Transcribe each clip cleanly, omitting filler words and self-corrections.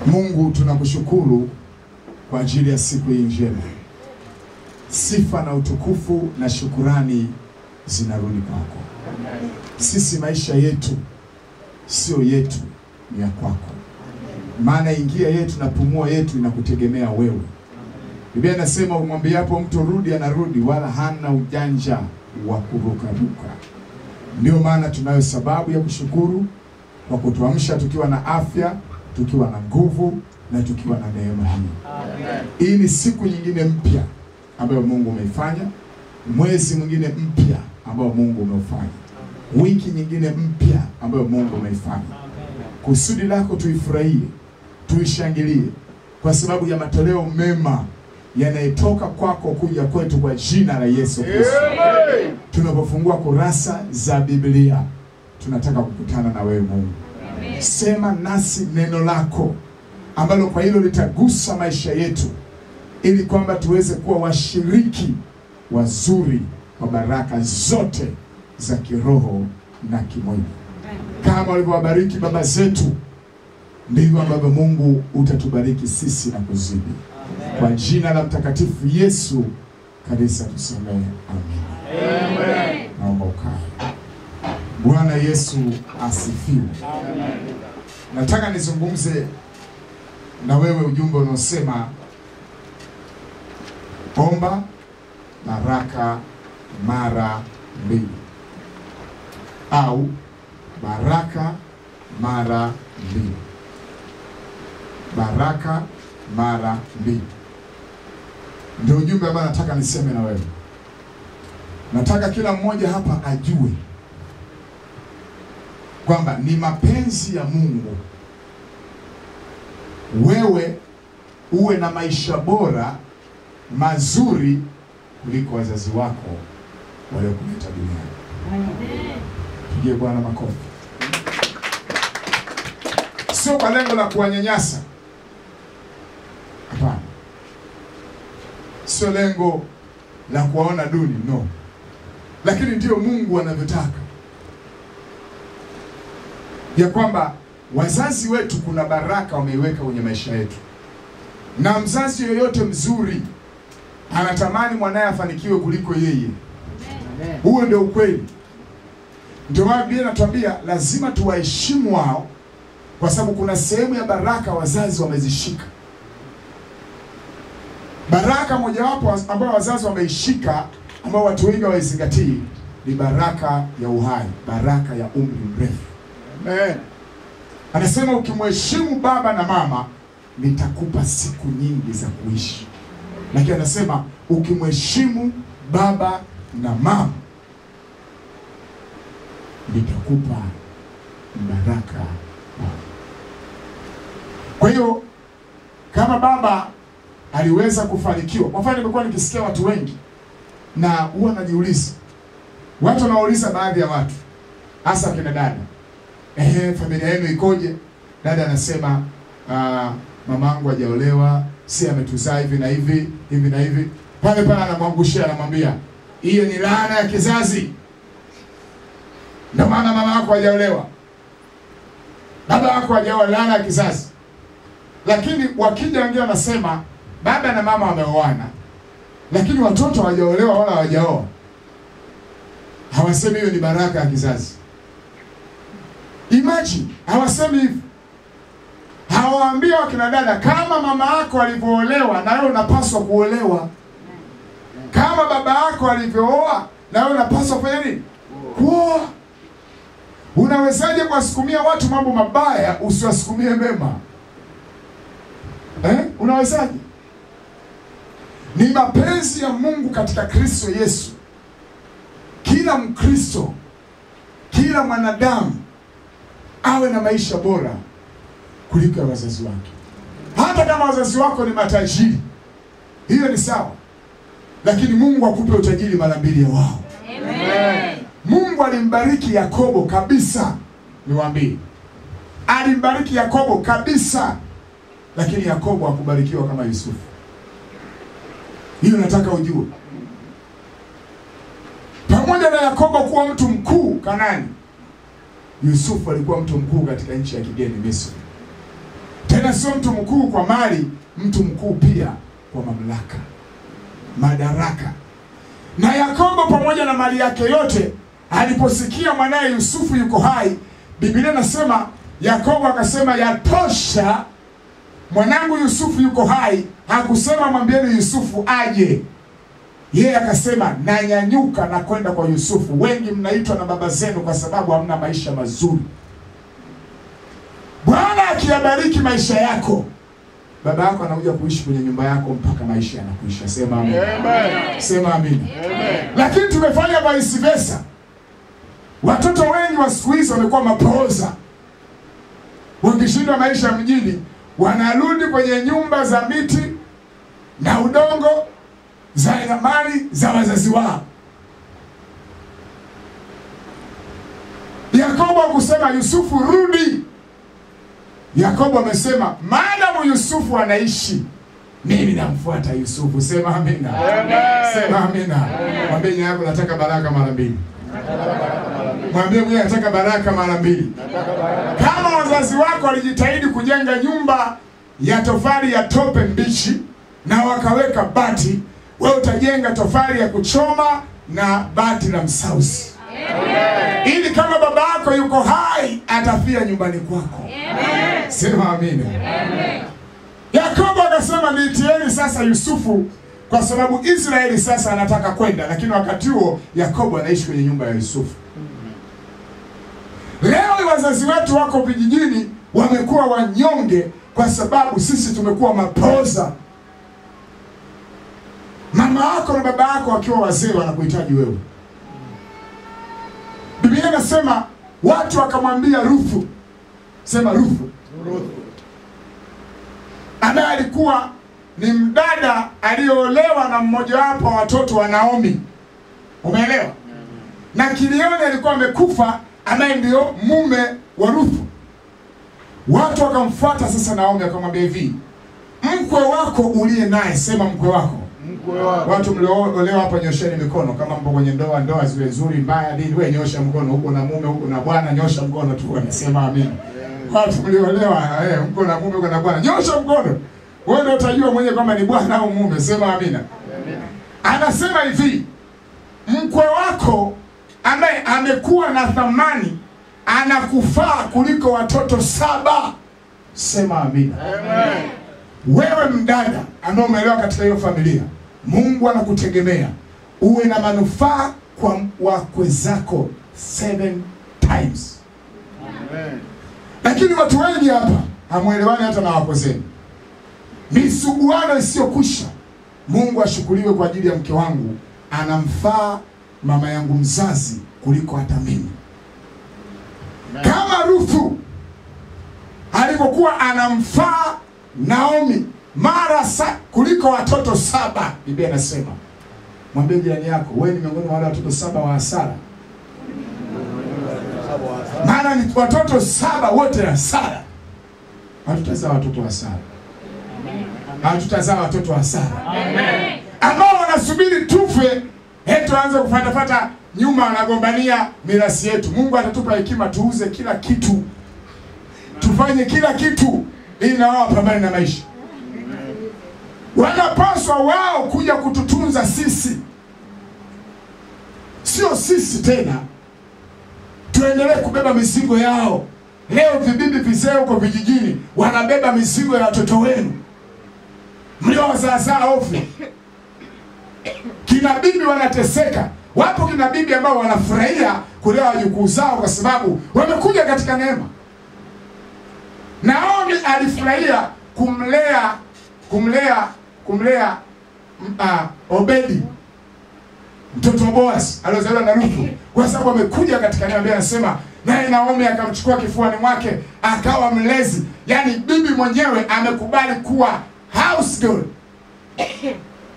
Mungu, tunakushukuru kwa ajili ya siku hii njema. Sifa na utukufu na shukurani zinarudi kwako. Sisi maisha yetu sio yetu, ni ya kwako. Maana ingia yetu na pumua yetu inakutegemea wewe. Biblia inasema umwambiapo mtu rudi anarudi, wala hana ujanja wa kurukaruka. Ndio maana tunayo sababu ya kushukuru kwa kutuamsha tukiwa na afya, tukiwa na nguvu na tukiwa na neema hii. Amen. Hii ni siku nyingine mpya ambayo Mungu umeifanya, mwezi mwingine mpya ambao Mungu umeufanya, wiki nyingine mpya ambayo Mungu umeifanya. Kusudi lako tuifurahie, tuishangilie kwa sababu ya matoleo mema yanayetoka kwako kuja kwetu kwa jina la Yesu Kristo. Tunapofungua kurasa za Biblia, tunataka kukutana na wewe Mungu. Amen. Sema nasi neno lako ambalo kwa hilo litagusa maisha yetu, ili kwamba tuweze kuwa washiriki wazuri wa baraka zote za kiroho na kimwili. Kama ulivyowabariki baba zetu, ndivyo ambavyo Mungu utatubariki sisi na kuzidi. Amen. Kwa jina la mtakatifu Yesu kanisa tuseme amen. Amen. Naomba ukae. Bwana Yesu asifiwe. Amen. Nataka nizungumze na wewe ujumbe unaosema omba baraka mara mbili, au baraka mara mbili. Baraka mara mbili ndio ujumbe ambao nataka niseme na wewe. Nataka kila mmoja hapa ajue kwamba ni mapenzi ya Mungu wewe uwe na maisha bora mazuri kuliko wazazi wako waliokuleta duniani. Pigie Bwana makofi. Sio kwa lengo la kuwanyanyasa. Hapana. Sio lengo la kuwaona duni, no. Lakini ndio Mungu anavyotaka. Ya kwamba wazazi wetu kuna baraka wameiweka kwenye maisha yetu. Na mzazi yoyote mzuri anatamani mwanae afanikiwe kuliko yeye. Amen. Huo ndio ukweli. Ndio maana Biblia inatuambia lazima tuwaheshimu wao, kwa sababu kuna sehemu ya baraka wazazi wamezishika. Baraka mojawapo ambayo wazazi wameishika, ambao watu wengi hawaizingatii, ni baraka ya uhai, baraka ya umri mrefu. Amen. Anasema ukimheshimu baba na mama, nitakupa siku nyingi za kuishi. Lakini anasema ukimheshimu baba na mama, nitakupa baraka. Kwa hiyo kama baba aliweza kufanikiwa, kwa mfano nimekuwa nikisikia watu wengi na huwa najiuliza, watu wanauliza baadhi ya watu, hasa kina dada, familia yenu ikoje? Dada anasema mamangu hajaolewa, si ametuzaa hivi na hivi, hivi na hivi. Pale anamwangushia, anamwambia hiyo ni laana ya kizazi. Ndio maana mama yako hajaolewa, baba yako hajaoa, laana ya kizazi. Lakini wakija wengine wanasema baba na mama wameoana, lakini watoto hawajaolewa wala hawajaoa. Hawasemi hiyo ni baraka ya kizazi. Imagine, hawasemi hivi. Hawaambia wakina dada, kama mama yako alivyoolewa na wewe unapaswa kuolewa. Kama baba yako alivyooa na wewe unapaswa kufanya nini? Kuoa. Unawezaje kuwasukumia watu mambo mabaya usiwasukumie mema? Unawezaje? Ni mapenzi ya Mungu katika Kristo Yesu, kila Mkristo, kila mwanadamu awe na maisha bora kuliko ya wazazi wake. Hata kama wazazi wako ni matajiri, hiyo ni sawa, lakini Mungu akupe utajiri mara mbili ya wao. Amen. Mungu alimbariki Yakobo kabisa, niwaambie. Alimbariki Yakobo kabisa, lakini Yakobo hakubarikiwa kama Yusufu. Hiyo nataka ujue. Pamoja na Yakobo kuwa mtu mkuu Kanaani, Yusufu alikuwa mtu mkuu katika nchi ya kigeni Misri. Tena sio mtu mkuu kwa mali, mtu mkuu pia kwa mamlaka, madaraka. Na Yakobo pamoja na mali yake yote, aliposikia mwanae Yusufu yuko hai, Biblia inasema Yakobo akasema, yatosha, mwanangu Yusufu yuko hai. Hakusema mwambieni Yusufu aje. Yeye akasema, nanyanyuka na kwenda kwa Yusufu. Wengi mnaitwa na baba zenu kwa sababu hamna maisha mazuri. Bwana akiyabariki maisha yako, baba yako anakuja kuishi kwenye nyumba yako mpaka maisha yanakuisha. Sema amen. Amen. Sema amen. Amen. Lakini tumefanya vice versa. Watoto wengi wa siku hizi wamekuwa mapoza. Wakishindwa maisha mjini, wanarudi kwenye nyumba za miti na udongo za mali za wazazi wao. Yakobo akusema, Yusufu rudi. Yakobo amesema, maadamu Yusufu anaishi, mimi namfuata Yusufu. Sema amina. Sema amina. Mwambie nyanya yako, nataka baraka mara mbili. Mwambie mwenye nataka baraka mara mbili. Kama wazazi wako walijitahidi kujenga nyumba ya tofali ya tope mbichi na wakaweka bati, wewe utajenga tofali ya kuchoma na bati la msausi. Amen. Ili kama baba yako yuko hai, atafia nyumbani kwako. Amen. Sema amina. Amen. Yakobo akasema, niitieni sasa Yusufu, kwa sababu Israeli sasa anataka kwenda. Lakini wakati huo Yakobo anaishi kwenye nyumba ya Yusufu. Leo wazazi wetu wako vijijini wamekuwa wanyonge kwa sababu sisi tumekuwa mapoza. Mama yako na baba yako wakiwa wazee wanakuhitaji wewe. Biblia inasema watu wakamwambia Ruthu. Sema Ruthu. Ambaye alikuwa ni mdada aliyoolewa na mmoja wapo wa watoto wa Naomi. Umeelewa? Na Kilioni alikuwa amekufa, ambaye ndio mume wa Ruthu. Watu wakamfuata sasa Naomi, akamwambia hivi, mkwe wako uliye naye. Sema mkwe wako. Mkwe wako. Watu mliolewa hapa nyosheni mikono kama mpo kwenye ndoa, ndoa ziwe nzuri mbaya dini, wewe nyosha mkono. Huko na mume, huko na bwana, nyosha mkono tu wanasema amina. Watu mliolewa, mko na mume, uko na bwana, nyosha mkono. Wewe ndio utajua mwenyewe kama ni bwana au mume. Sema amina. Amina. Anasema hivi, mkwe wako ambaye amekuwa na thamani anakufaa kuliko watoto 7. Sema amina. Amen. Wewe mdada ambaye umeelewa katika hiyo familia, Mungu anakutegemea uwe na manufaa kwa wakwe zako 7 times. Amen. Lakini watu wengi hapa hamuelewani hata na wakwe zenu. Misuguano isiyokwisha. Mungu ashukuriwe kwa ajili ya mke wangu, anamfaa mama yangu mzazi kuliko hata mimi. Kama Ruthu alipokuwa anamfaa Naomi mara kuliko watoto 7, Biblia inasema, mwambie jirani yako, wewe ni miongoni mwa wale watoto 7 wa hasara. Maana ni watoto 7 wote hasara. Hatutazaa watoto wa hasara. Hatutazaa watoto wa hasara. Amen. Ambao wanasubiri tufe, eti anze kufuata nyuma, wanagombania mirasi yetu. Mungu atatupa hekima tuuze kila kitu. Tufanye kila kitu ili na wao pambane na maisha. Wanapaswa wao kuja kututunza sisi. Sio sisi tena tuendelee kubeba mizigo yao. Leo vibibi vizee huko vijijini wanabeba mizigo ya watoto wenu mliowazaa ovyo. Kina bibi wanateseka. Wapo kina bibi ambao wanafurahia kulea wajukuu zao kwa sababu wamekuja katika neema. Naomi alifurahia kumlea Obedi, mtoto wa Boaz aliozaliwa na Ruthu, kwa sababu amekuja katika neema. Anasema naye Naomi akamchukua kifuani mwake akawa mlezi. Yani bibi mwenyewe amekubali kuwa house girl,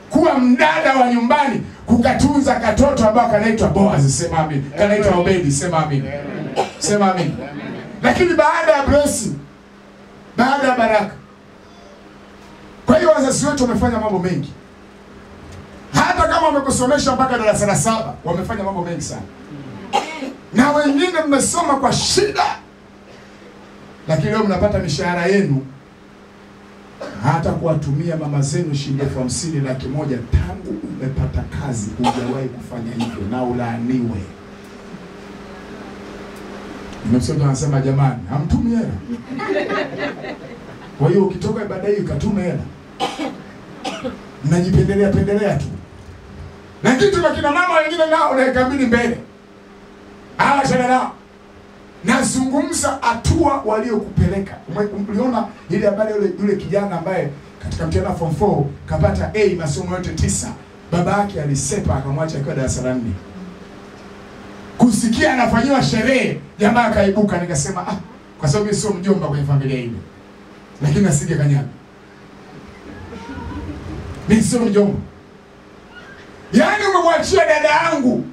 kuwa mdada wa nyumbani, kukatunza katoto ambao kanaitwa Boaz. Sema amen. Kanaitwa Obedi. Sema amen. Sema amen. Lakini baada ya blessing, baada ya baraka. Kwa hiyo wazazi wetu wamefanya mambo mengi. Hata kama wamekusomesha mpaka darasa la 7, wamefanya mambo mengi sana. Na wengine mmesoma kwa shida, lakini leo mnapata mishahara yenu hata kuwatumia mama zenu shilingi 50,000, 100,000 tangu umepata kazi hujawahi kufanya hivyo, na ulaaniwe. Msongo anasema jamani, hamtumi hela. Kwa hiyo ukitoka ibada hii ukatume hela. Mnajipendelea tu. Na kitu kwa kina mama wengine nao naikabili mbele. Shana nao. Nazungumza hatua waliokupeleka. Uliona ile habari yule kijana ambaye katika mtihani wa form 4 kapata A masomo yote 9. Baba yake alisepa akamwacha akiwa darasa la 4. Kusikia anafanywa sherehe, jamaa akaibuka. Nikasema kwa sababu mimi sio mjomba kwenye familia ile. Lakini asije kanyaga. Mimi sio mjomba. Yaani umemwachia dada yangu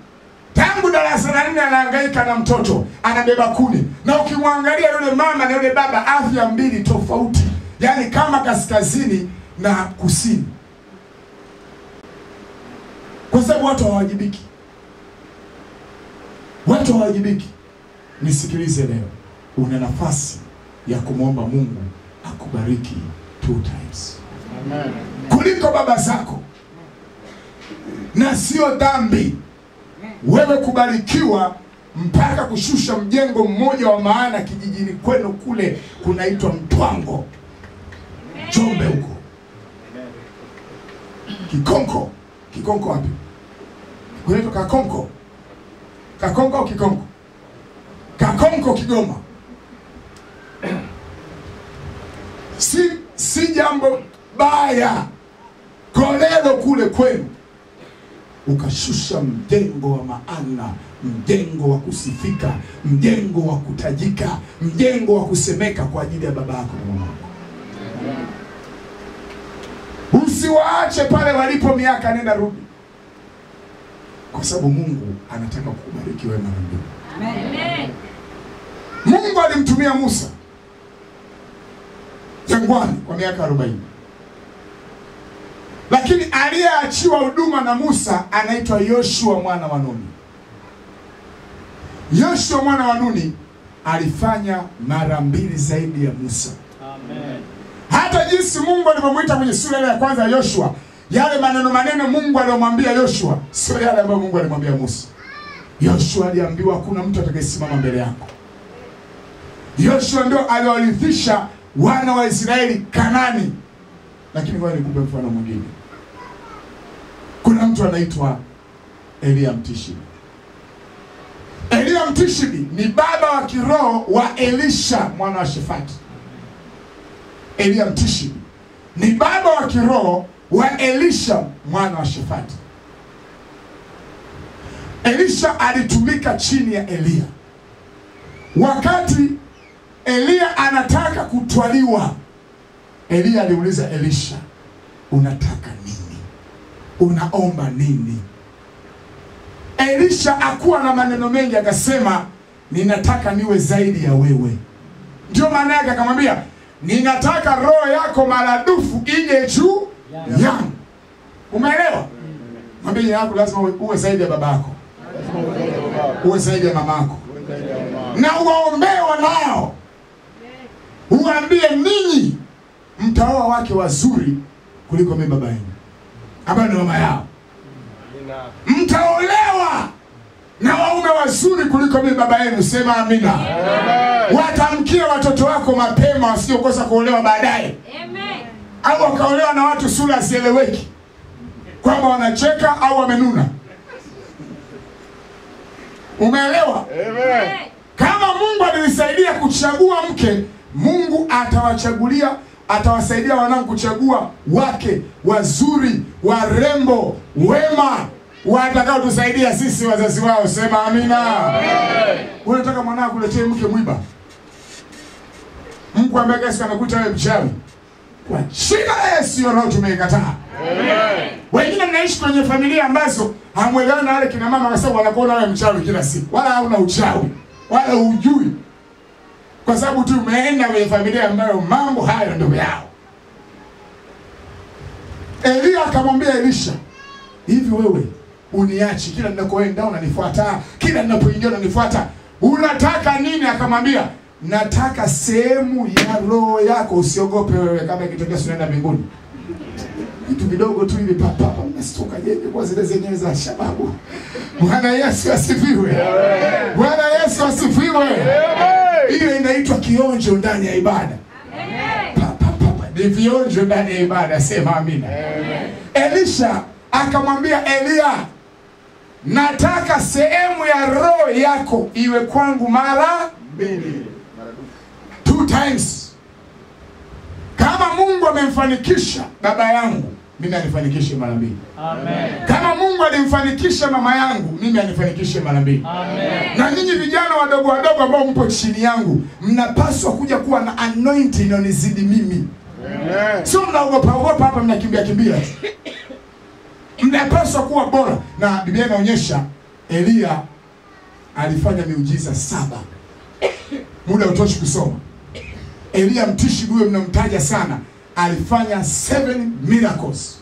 tangu darasa la 4 anahangaika na mtoto, anabeba kuni. Na ukimwangalia yule mama na yule baba, afya mbili tofauti. Yaani kama kaskazini na kusini. Kwa sababu watu hawajibiki. Watu hawajibiki. Nisikilize leo. Una nafasi ya kumwomba Mungu akubariki 2 times. Amen. Kuliko baba zako. Na sio dhambi wewe kubarikiwa mpaka kushusha mjengo mmoja wa maana kijijini kwenu kule kunaitwa Mtwango, Njombe huko. Kikonko wapi? Kunaitwa Kakonko. Kakonko au Kikonko? Kakonko Kigoma. Si jambo baya. Kolelo kule kwenu ukashusha mjengo wa maana, mjengo wa kusifika, mjengo wa kutajika, mjengo wa kusemeka kwa ajili ya baba yako na mama yako. Usiwaache pale walipo miaka nenda rudi. Kwa sababu Mungu anataka kukubariki wewe mara mbili. Amen. Mungu alimtumia Musa jangwani kwa miaka 40. Lakini aliyeachiwa huduma na Musa anaitwa Yoshua mwana wa Nuni. Yoshua mwana wa Nuni alifanya mara 2 zaidi ya Musa. Amen. Hata jinsi Mungu alipomwita kwenye sura ya kwanza ya Yoshua, yale maneno Mungu aliyomwambia Yoshua sio yale ambayo Mungu alimwambia Musa. Yoshua aliambiwa kuna mtu atakayesimama mbele yako. Yoshua ndio aliowarithisha wana wa Israeli Kanani. Lakini ngoja nikupe mfano mwingine. Kuna mtu anaitwa Elia Mtishibi. Elia Mtishibi ni baba wa kiroho wa Elisha mwana wa Shafati. Elia Mtishibi ni baba wa kiroho wa Elisha mwana wa Shafati. Elisha alitumika chini ya Elia. Wakati Elia anataka kutwaliwa, Elia aliuliza Elisha, unataka nini? Unaomba nini? Elisha hakuwa na maneno mengi, akasema ninataka niwe zaidi ya wewe. Ndio maana yake akamwambia, ninataka roho yako maradufu ije juu yangu. Umeelewa? Mwambie jina lako lazima uwe zaidi ya babako. Uwe zaidi ya mamako. Na uwaombee wanao. Uambie ninyi mtaoa wake wazuri kuliko mimi baba yenu, ambaye ni mama yao. Mtaolewa na waume wazuri kuliko mimi baba yenu. Sema amina. Watamkia watoto wako mapema wasiokosa kuolewa baadaye. Amen. Au wakaolewa na watu sura sieleweki, kwamba wanacheka au wamenuna. Umeelewa? Amen. Kama Mungu alinisaidia kuchagua mke, Mungu atawasaidia wanangu kuchagua wake wazuri, warembo, wema, watakao tusaidia sisi wazazi wao. Sema amina. Amen. Unataka mwanao kuletee mke mwiba? Mungu ambaye kesho anakuta wewe mchawi, kwa jina la Yesu roho tumeikataa. Amen. Wengine mnaishi kwenye familia ambazo hamwelewani na wale kina mama kwa sababu wanakuona wewe mchawi kila siku. Wala hauna uchawi, wala hujui. Kwa sababu tu umeenda kwenye familia ambayo mambo hayo ndio yao. Elia akamwambia Elisha, hivi wewe uniachi kila ninakoenda unanifuata, kila ninapoingia unanifuata, unataka nini? Akamwambia, nataka sehemu ya roho yako. Usiogope wewe kama ikitokea unaenda mbinguni. Vitu vidogo tu hivi papa mnastoka yeye kwa zile zenyewe za shababu. Bwana Yesu asifiwe. Bwana Yesu asifiwe. Hiyo inaitwa kionjo ndani ya ibada. Papa ni vionjo ndani ya ibada, sema amina. Elisha akamwambia Elia, nataka sehemu ya roho yako iwe kwangu mara mbili. 2 times. Kama Mungu amemfanikisha baba yangu, mimi anifanikishe mara mbili. Amen. Kama Mungu alimfanikisha mama yangu, mimi anifanikishe mara mbili. Amen. Na nyinyi vijana wadogo wadogo ambao mpo chini yangu, mnapaswa kuja kuwa na anointing inayonizidi mimi. Amen. Sio mnaogopa hapa mnakimbia. Mnapaswa kuwa bora. Na Biblia inaonyesha Elia alifanya miujiza 7. Muda utoshi kusoma. Elia mtishi huyo mnamtaja sana, alifanya 7 miracles.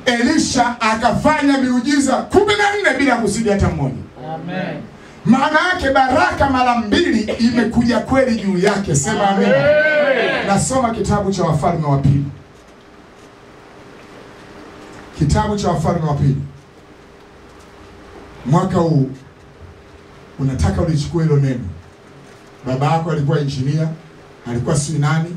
Elisha akafanya miujiza 14 bila kuzidi hata mmoja. Amen. Maana yake baraka mara 2 imekuja kweli juu yake, sema amen. Nasoma kitabu cha Wafalme wa Pili. Kitabu cha Wafalme wa Pili. Mwaka huu unataka ulichukue hilo neno. Baba yako alikuwa injinia, alikuwa si nani,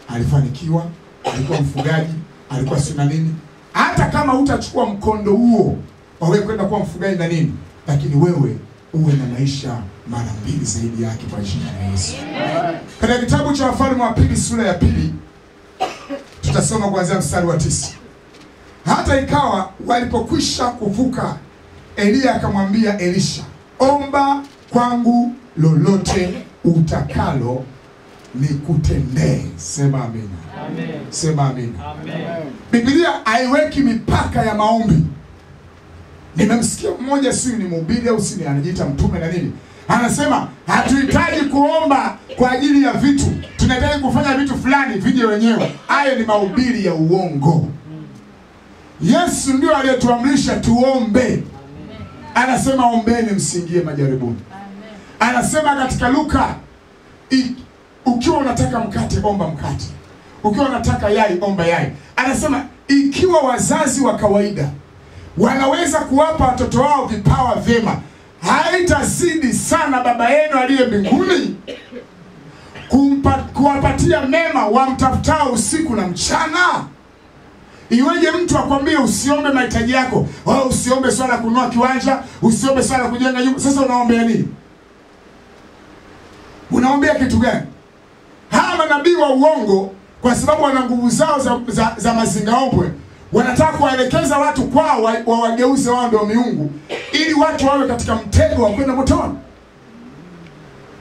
alifanikiwa, alikuwa mfugaji, alikuwa si nini. Hata kama hutachukua mkondo huo, wewe kwenda kuwa mfugaji na nini, lakini wewe uwe na maisha mara 2 zaidi yake kwa jina la Yesu. Katika kitabu cha Wafalme wa Pili sura ya 2 tutasoma kuanzia mstari wa 9. Hata ikawa walipokwisha kuvuka, Elia akamwambia Elisha, omba kwangu lolote utakalo nikutendee. Sema amina. Amen. Sema amina. Amen. Biblia haiweki mipaka ya maombi. Nimemsikia mmoja, si ni mhubiri au si anajiita mtume na nini, anasema hatuhitaji kuomba kwa ajili ya vitu, tunahitaji kufanya vitu fulani vije wenyewe. Hayo ni mahubiri ya uongo. Yesu ndio aliyetuamrisha tuombe. Anasema ombeni msiingie majaribuni. Anasema katika Luka, ukiwa unataka mkate omba mkate, ukiwa unataka yai omba yai. Anasema ikiwa wazazi wa kawaida wanaweza kuwapa watoto wao vipawa vyema, haitazidi sana Baba yenu aliye mbinguni kuwapatia mema wamtafutao usiku na mchana. Iweje mtu akwambie usiombe mahitaji yako, au usiombe swala kununua kiwanja, usiombe swala kujenga nyumba? Sasa unaombea nini? Unaombea kitu gani? Hawa manabii wa uongo, kwa sababu wana nguvu zao za mazingaombwe, wanataka kuwaelekeza watu kwao wawageuze wao ndio miungu, ili watu wawe katika mtego wa kwenda motoni.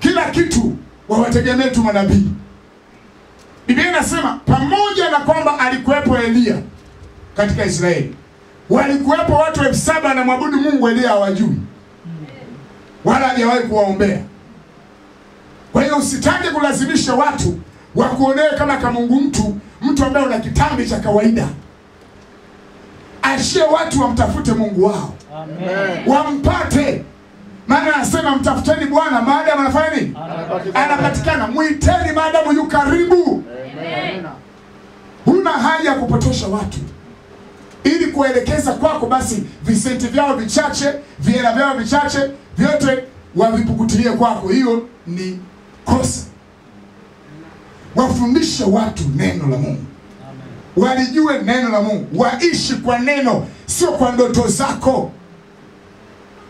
Kila kitu wawategemee tu manabii. Biblia inasema pamoja na kwamba alikuwepo Elia katika Israeli, walikuwepo watu 7,000 wanamwabudu Mungu, Elia hawajui wala hajawahi kuwaombea. Kwa hiyo usitake kulazimisha watu wakuonee kama Mungu mtu ambaye una kitambi cha kawaida. Ashie watu wamtafute Mungu wao. Amen. Wampate. Maana anasema mtafuteni Bwana maadamu anafanya nini? Anapatikana. Muiteni maadamu yu karibu. Amen. Huna haja ya kupotosha watu ili kuelekeza kwako basi visenti vyao vichache, viela vyao vichache, vyote wavipukutilie kwako. Hiyo ni kosa. Wafundishe watu neno la Mungu. Amen. Walijue neno la Mungu, waishi kwa neno, sio kwa ndoto zako,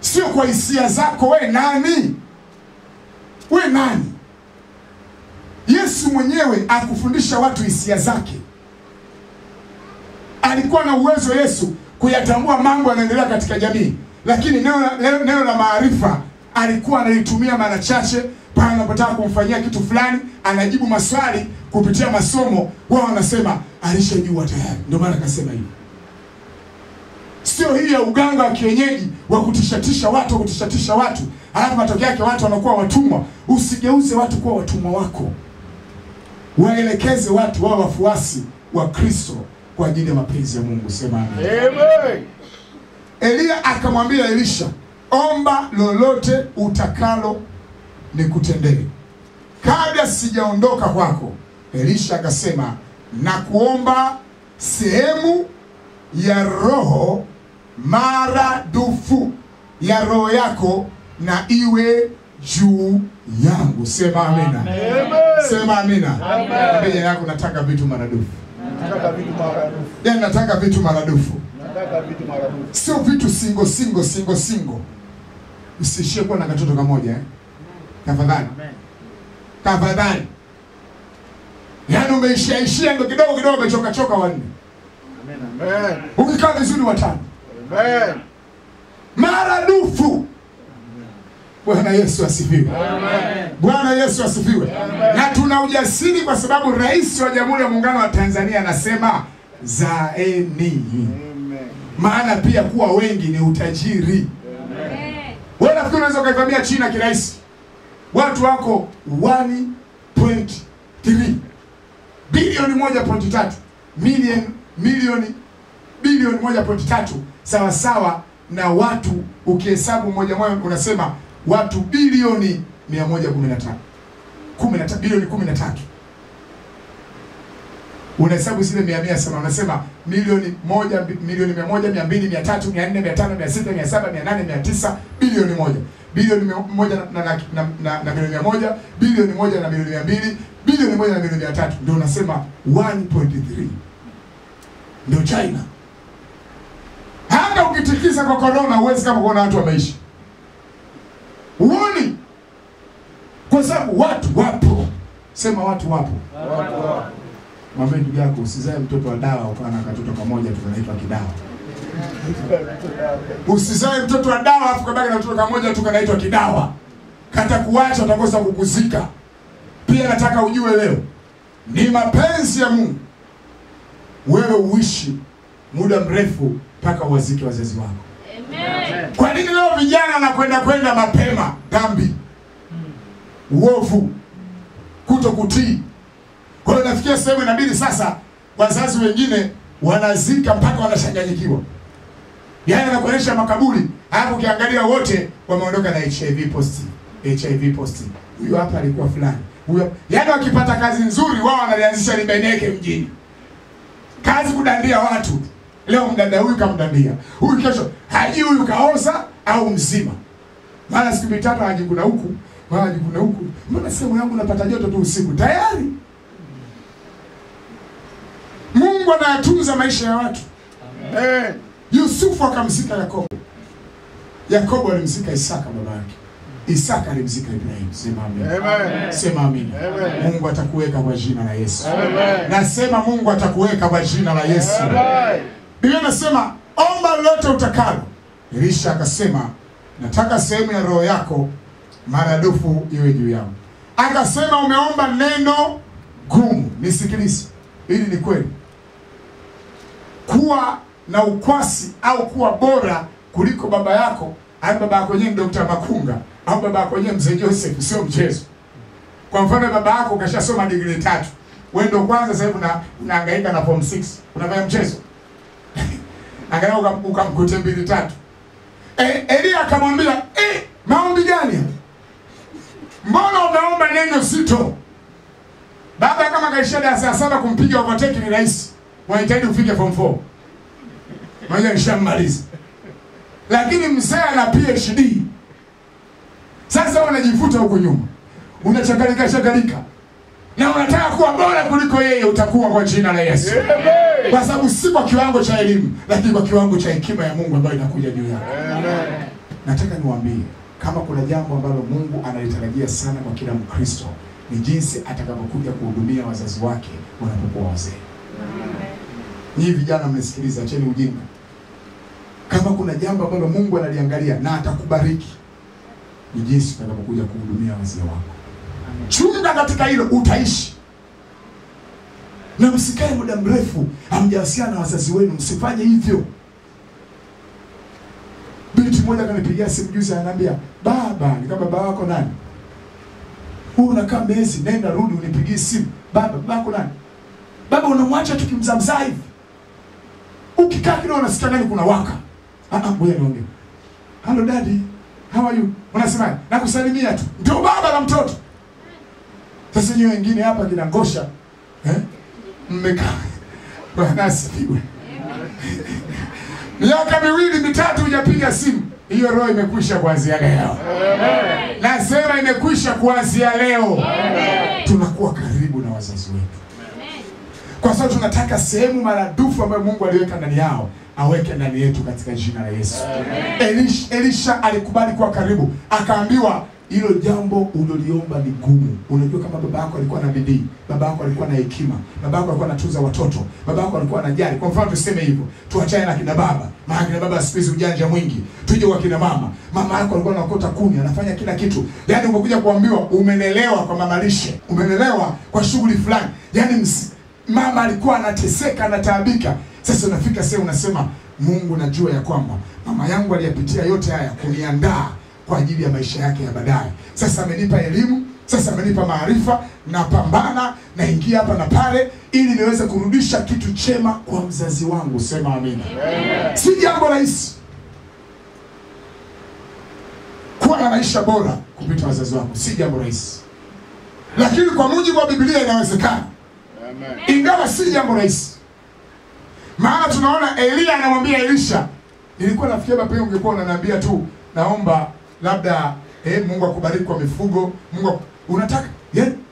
sio kwa hisia zako. We nani? We nani? Yesu mwenyewe akufundisha watu hisia zake. Alikuwa na uwezo Yesu kuyatambua mambo yanaendelea katika jamii, lakini neno la maarifa alikuwa analitumia mara chache pale anapotaka kumfanyia kitu fulani. Anajibu maswali kupitia masomo, wao wanasema alishajua tayari, ndio maana akasema hivi. Sio hii ya uganga wa kienyeji wa kutishatisha watu, halafu matokeo yake watu wanakuwa watumwa. Usigeuze watu kuwa watumwa wako. Waelekeze watu wao wafuasi wa Kristo kwa ajili ya mapenzi ya Mungu. Sema amen. Elia akamwambia Elisha, omba lolote utakalo nikutendee. kabla sijaondoka kwako. Elisha akasema, na kuomba sehemu ya roho maradufu ya roho yako na iwe juu yangu. Sema amina. Amen. Sema amina. Mbele yako nataka vitu maradufu. Nataka vitu maradufu. Yaani nataka vitu maradufu. Nataka vitu maradufu. Sio vitu singo. Usishie kuwa na katoto kamoja Tafadhali. Tafadhali. Yaani umeishia ndo kidogo umechoka wanne. Amen. Ukikaa vizuri watano. Amen. Maradufu. Bwana Yesu asifiwe. Amen. Bwana Yesu asifiwe. Amen. Na tuna ujasiri kwa sababu Rais wa Jamhuri ya Muungano wa Tanzania anasema zaeni. Amen. Maana pia kuwa wengi ni utajiri. Amen. Wewe nafikiri unaweza kuivamia China kirahisi? Watu wako 1.3 bilioni 1.3 bilioni 1.3 sawa sawa na watu ukihesabu moja unasema watu bilioni 115 bilioni 13. Unahesabu zile 100 sana unasema milioni 100 milioni 100 200 300 400 500 600 700 800 900 bilioni 1 bilioni 1 na milioni 100 bilioni 1 na milioni 200 bilioni 1 na milioni 300 ndio unasema 1.3 ndio China. Hata ukitikisa kwa corona huwezi kama kuona watu wameishi. Uoni? Kwa sababu watu wapo. Sema watu wapo. Watu wapo. Mwambie ndugu yako usizae mtoto wa dawa ukawa na katoto kamoja tunaitwa kidawa. Usizae mtoto wa dawa afu kabaki na mtoto kamoja tukanaitwa kidawa. Kata kuacha utakosa kukuzika. Pia nataka ujue leo ni mapenzi ya Mungu wewe uishi muda mrefu mpaka uwazike wazazi wako. Amen. Kwa nini leo vijana wanakwenda mapema? Dhambi, uovu, kutokutii. Kwa hiyo nafikia sehemu inabidi sasa wazazi wengine wanazika mpaka wanashanganyikiwa. Yaani anakuonyesha makaburi, hapo ukiangalia wote wameondoka na HIV positive. Huyo hapa alikuwa fulani. Huyo yaani wakipata kazi nzuri wao wanalianzisha libeneke mjini. Kazi kudandia watu. Leo mdada huyu kamdandia. Huyu kesho haji huyu kaoza au mzima. Mara siku mitatu hajikuna huku, mara hajikuna huku. Mbona sehemu yangu napata joto tu usiku? Tayari. Mungu anayatunza maisha ya watu. Amen. Yusufu akamzika Yakobo. Yakobo alimzika Isaka baba yake. Isaka alimzika Ibrahim. Sema amen. Amen. Sema amen. Amen. Mungu atakuweka kwa jina la Yesu. Amen. Nasema Mungu atakuweka kwa jina la Yesu. Amen. Biblia inasema omba lolote utakalo. Elisha akasema nataka sehemu ya roho yako maradufu iwe juu yangu. Akasema umeomba neno gumu. Nisikilize. Hili ni kweli. Kuwa na ukwasi au kuwa bora kuliko baba yako, au baba yako yeye Dr. Makunga, au baba yako yeye Mzee Joseph sio mchezo. Kwa mfano baba yako kashasoma degree 3. Wewe ndio kwanza sasa hivi unahangaika na form 6. Unafanya mchezo. Angalau ukamkute 2 3. Elia akamwambia, maombi gani? Mbona umeomba neno zito? Baba kama kaisha darasa 7 kumpiga overtake ni rahisi. Wanahitaji ufike form 4. Moja nishamaliza. Lakini mzee ana PhD. Sasa wanajifuta huko nyuma. Unachakalika. Na unataka kuwa bora kuliko yeye, utakuwa kwa jina la Yesu. Amen. Kwa sababu si kwa kiwango cha elimu, lakini kwa kiwango cha hekima ya Mungu ambayo inakuja juu yako. Amen. Nataka niwaambie kama kuna jambo ambalo Mungu analitarajia sana kwa kila Mkristo ni jinsi atakapokuja kuhudumia wazazi wake wanapokuwa wazee. Nyinyi vijana mmesikiliza, acheni ujinga. Kama kuna jambo ambalo Mungu analiangalia na atakubariki ni jinsi utakapokuja kuhudumia wazee wako. Chunga katika hilo utaishi. Na msikae muda mrefu hamjawasiliana na wazazi wenu, msifanye hivyo. Binti mmoja kanipigia simu juzi ananiambia, "Baba, ni kama baba wako nani? Huyu unakaa miezi nenda rudi unipigie simu. Baba wako nani? Baba unamwacha tukimzamzaa hivi. Ukikaa kidogo unasikia nani kuna waka." Ngoja niongee. "Hello daddy, how are you?" Unasema, "Nakusalimia tu." Ndio baba la mtoto. Sasa nyinyi wengine hapa kinangosha mmekaa. Bwana asifiwe. Miaka 2 3 hujapiga simu. Hiyo roho imekwisha kuanzia leo. Amen. Nasema imekwisha kuanzia leo. Amen. Tunakuwa karibu na wazazi wetu. Amen. Kwa sababu tunataka sehemu maradufu ambayo Mungu aliweka ndani yao aweke ndani yetu katika jina la Yesu. Amen. Elisha alikubali kuwa karibu. Akaambiwa hilo jambo uliloliomba ni gumu. Unajua kama baba yako alikuwa na bidii, baba yako alikuwa na hekima, baba yako alikuwa anatunza watoto, baba yako alikuwa anajali. Kwa mfano tuseme hivyo, tuachane na kina baba. Maana kina baba siku hizi ujanja mwingi. Tuje kwa kina mama. Mama yako alikuwa anakota kuni, anafanya kila kitu. Yaani umekuja kuambiwa umelelewa kwa mama lishe, umelelewa kwa shughuli fulani. Yaani mama alikuwa anateseka, anataabika. Sasa unafika sehemu unasema, Mungu najua ya kwamba mama yangu aliyapitia yote haya kuniandaa kwa ajili ya maisha yake ya baadaye. Sasa amenipa elimu, sasa amenipa maarifa, napambana, naingia hapa na pale ili niweze kurudisha kitu chema kwa mzazi wangu. Sema amina. Amen. Si jambo rahisi kuwa na maisha bora kupita wazazi wako, si jambo rahisi. Lakini kwa mujibu wa Biblia inawezekana. Amen. Ingawa si jambo rahisi. Maana tunaona Elia anamwambia Elisha, nilikuwa nafikia baba yangu ungekuwa unaniambia tu naomba labda Mungu akubariki kwa mifugo, Mungu unataka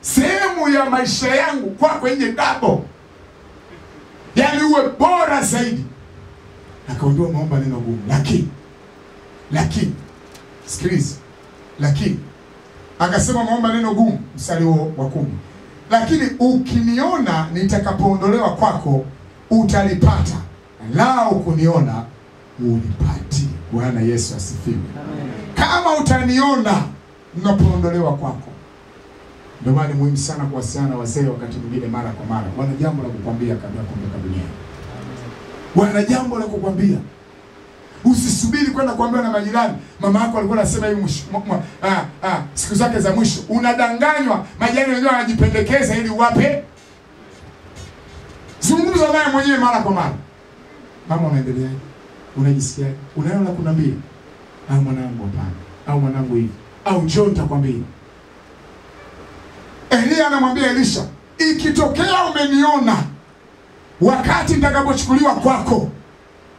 sehemu ya maisha yangu kwako nje dabo. Yaani uwe bora zaidi. Akaondoa maomba neno gumu. Lakini sikiliza. Lakini akasema maomba neno gumu mstari wa 10. Lakini ukiniona nitakapoondolewa kwako utalipata. Lao kuniona ulipati. Bwana Yesu asifiwe. Kama utaniona ninapoondolewa kwako. Ndio maana muhimu sana kuwasiliana na wazee wakati mwingine mara kwa mara. Wana jambo la kukwambia kabla ya kuondoka duniani. Wana jambo la kukwambia. Usisubiri kwenda kuambiwa na majirani. Mama yako alikuwa anasema hivi siku zake za mwisho. Unadanganywa, majirani wengine wanajipendekeza ili uwape. Zungumza naye mwenyewe mara kwa mara. Mama unaendeleaje? Unajisikia? Unaona kunambia? Au mwanangu hapana. Au mwanangu hivi. Au njoo nitakwambia. Elia anamwambia Elisha, ikitokea umeniona wakati nitakapochukuliwa kwako,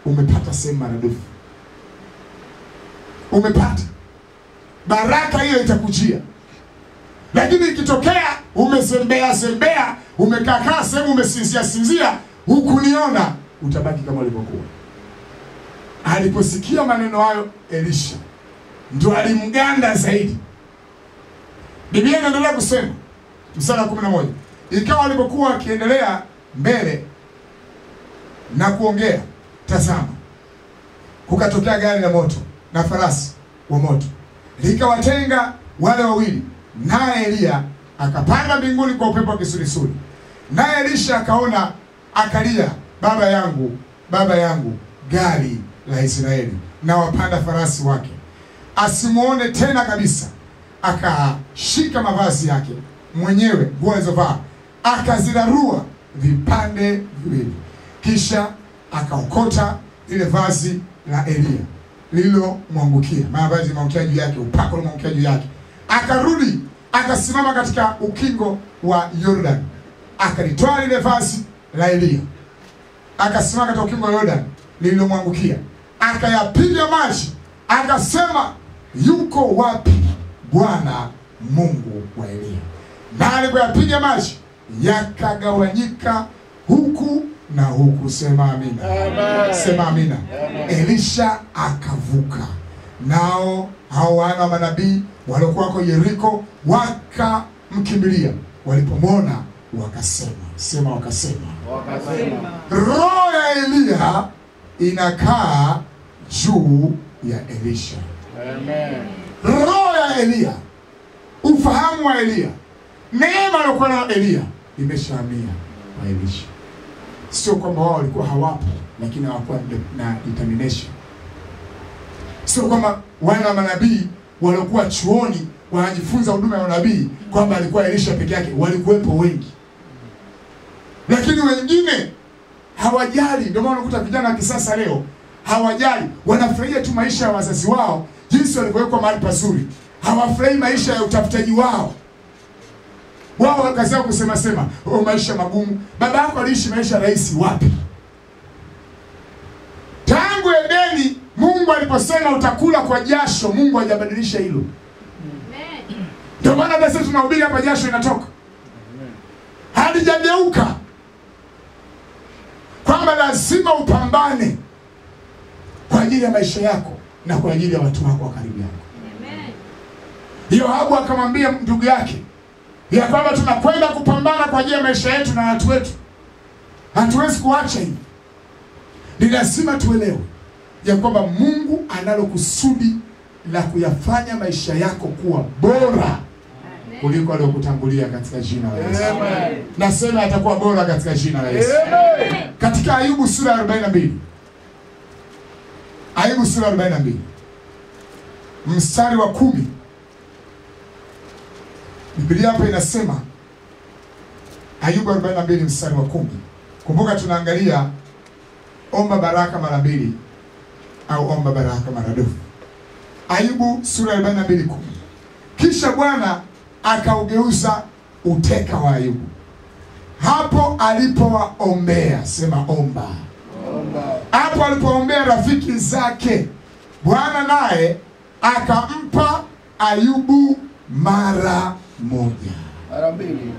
umepata sehemu maradufu. Umepata. Baraka hiyo itakujia. Lakini ikitokea umezembea, umekaa sehemu umesinzia, hukuniona, utabaki kama ulivyokuwa. Aliposikia maneno hayo Elisha ndio alimganda zaidi. Biblia inaendelea kusema mstari wa 11, ikawa alipokuwa akiendelea mbele na kuongea, tazama kukatokea gari la moto na farasi wa moto, likawatenga wale wawili, naye Elia akapanda mbinguni kwa upepo wa kisulisuli. Naye Elisha akaona, akalia, baba yangu, gari la Israeli na wapanda farasi wake, asimuone tena kabisa. Akashika mavazi yake mwenyewe, nguo alizovaa, akazirarua vipande viwili, kisha akaokota ile vazi la Elia lilo mwangukia, mavazi mwangukia juu yake, upako mwangukia juu yake. Akarudi akasimama katika ukingo wa Jordan, akalitoa lile vazi la Elia, akasimama katika ukingo wa Jordan lilo mwangukia, akayapiga maji, akasema, yuko wapi Bwana Mungu wa Elia? Na alipoyapiga maji yakagawanyika huku na huku. Sema amina. Amen. Sema amina. Amen. Elisha akavuka, nao hao wana manabii waliokuwa kwa Yeriko wakamkimbilia. Walipomwona wakasema, roho ya Elia inakaa juu ya Elisha. Amen. Roho ya Elia, ufahamu wa Elia, neema iliyokuwa na Elia imeshahamia kwa Elisha. Sio kwamba wao walikuwa hawapo, lakini hawakuwa na determination. Sio kwamba wana manabii waliokuwa chuoni wanajifunza huduma ya unabii kwamba alikuwa Elisha peke yake, walikuwepo wengi. Lakini wengine hawajali. Ndio maana unakuta vijana wa kisasa leo hawajali, wanafurahia tu maisha ya wazazi wao jinsi walivyowekwa mahali pazuri. Hawafurahi maisha ya utafutaji wao. Wao wakazao kusema sema, "Oh, maisha magumu." Baba yako aliishi maisha rahisi wapi? Tangu Edeni Mungu aliposema utakula kwa jasho, Mungu hajabadilisha hilo. Amen. Ndio maana basi tunahubiri hapa jasho inatoka. Halijageuka. Kwamba lazima upambane kwa ajili ya maisha yako na kwa ajili ya watu wako wa karibu yako. Amen. Yoabu akamwambia ndugu yake ya kwamba tunakwenda kupambana kwa ajili ya maisha yetu na watu wetu. Hatuwezi kuacha hivi. Ni lazima tuelewe ya kwamba Mungu analo kusudi la kuyafanya maisha yako kuwa bora kuliko aliyokutangulia katika jina la Yesu. Amen. Nasema atakuwa bora katika jina la Yesu. Amen. Katika Ayubu sura ya 42. Ayubu sura ya 42. Mstari wa 10. Biblia hapa inasema Ayubu 42 mstari wa 10. Kumbuka tunaangalia omba baraka mara 2 au omba baraka mara 2. Ayubu sura ya 42:10. Kisha Bwana akaugeuza uteka wa Ayubu hapo alipowaombea, sema omba. Hapo alipoombea rafiki zake, Bwana naye akampa Ayubu mara 1. Mara 2.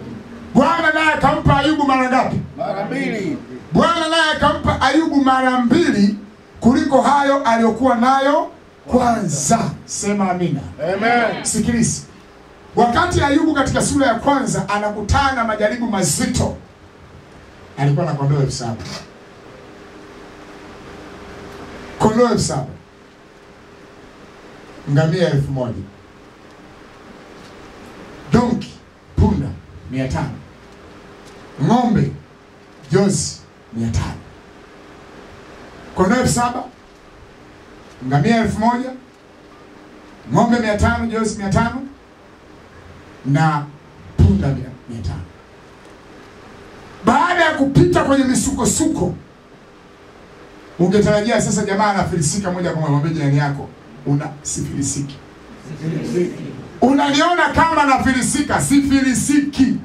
Bwana naye akampa Ayubu mara ngapi? Mara 2. Bwana naye akampa Ayubu mara 2 kuliko hayo aliyokuwa nayo kwanza. Sema amina. Amen. Sikiliza. Wakati Ayubu katika sura ya kwanza anakutana na majaribu mazito, alikuwa na kondoo 7,000. Kondoo 7,000. Ngamia 1,000. Donki, punda 500. Ng'ombe jozi 500. Kondoo 7,000, ngamia 1,000, ng'ombe 500, jozi 500 na punda 500. Baada ya kupita kwenye misukosuko, ungetarajia sasa jamaa anafilisika moja kwa moja. Mwambie jirani yako, sifilisiki. Unaniona kama nafilisika? Sifilisiki.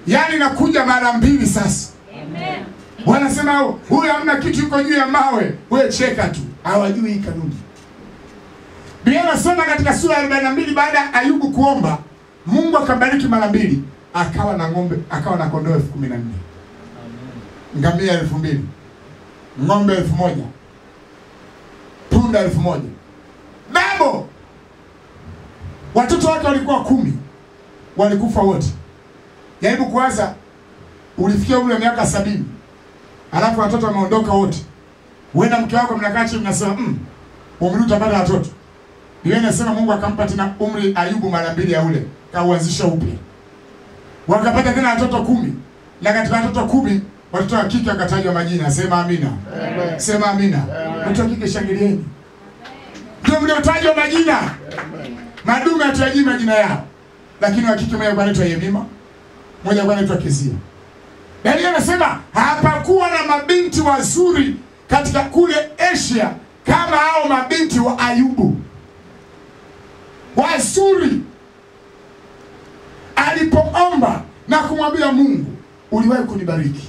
Yaani nakuja mara 2 sasa. Amen. Wanasema huyu hamna kitu, yuko juu ya mawe. Wewe cheka tu. Hawajui hii kanuni. Biblia inasema katika sura ya 42 baada ya Ayubu kuomba, Mungu akabariki mara 2, akawa na ng'ombe, akawa na kondoo 14,000. Ngamia 2,000. Ng'ombe 1,000. Punda 1,000. Nabo watoto wake walikuwa 10. Walikufa wote. Jaribu kuanza, ulifikia umri wa miaka 70. Alafu watoto wameondoka wote. Wewe na mke wako mnakaa chini mnasema, umri utapata watoto. Biblia inasema Mungu akampa tena umri Ayubu mara 2 ya ule, kauanzisha upya. Wakapata tena watoto 10. Na katika watoto 10, watoto wa kike wakatajwa majina. Sema amina. Amen. Sema amina. Watoto wa kike shangilieni. Ndio mliotajwa majina. Amen. Madume hatuyaji majina yao. Lakini wa kike mmoja anaitwa Yemima, mmoja anaitwa Kezia. Biblia inasema hapakuwa na mabinti wazuri katika kule Asia kama hao mabinti wa Ayubu. Wazuri. Alipoomba na kumwambia Mungu, uliwahi kunibariki,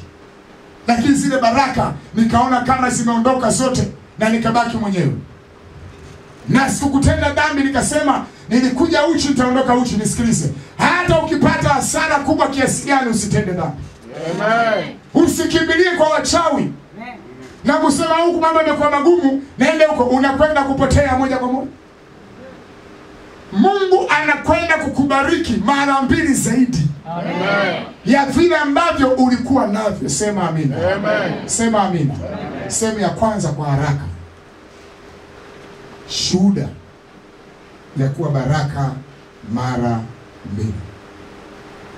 lakini zile baraka nikaona kama zimeondoka zote na nikabaki mwenyewe. Na sikutenda dhambi, nikasema nilikuja uchi nitaondoka uchi. Nisikilize, hata ukipata hasara kubwa kiasi gani usitende dhambi. Amen. Usikimbilie kwa wachawi. Amen. Na kusema huku mambo yamekuwa magumu, nende huko, unakwenda kupotea moja kwa moja. Mungu anakwenda kukubariki mara 2 zaidi. Amen. Ya vile ambavyo ulikuwa navyo. Sema amina. Amen. Sema amina. Amen. Sehemu ya kwanza kwa haraka. Shuhuda ya kuwa baraka mara 2.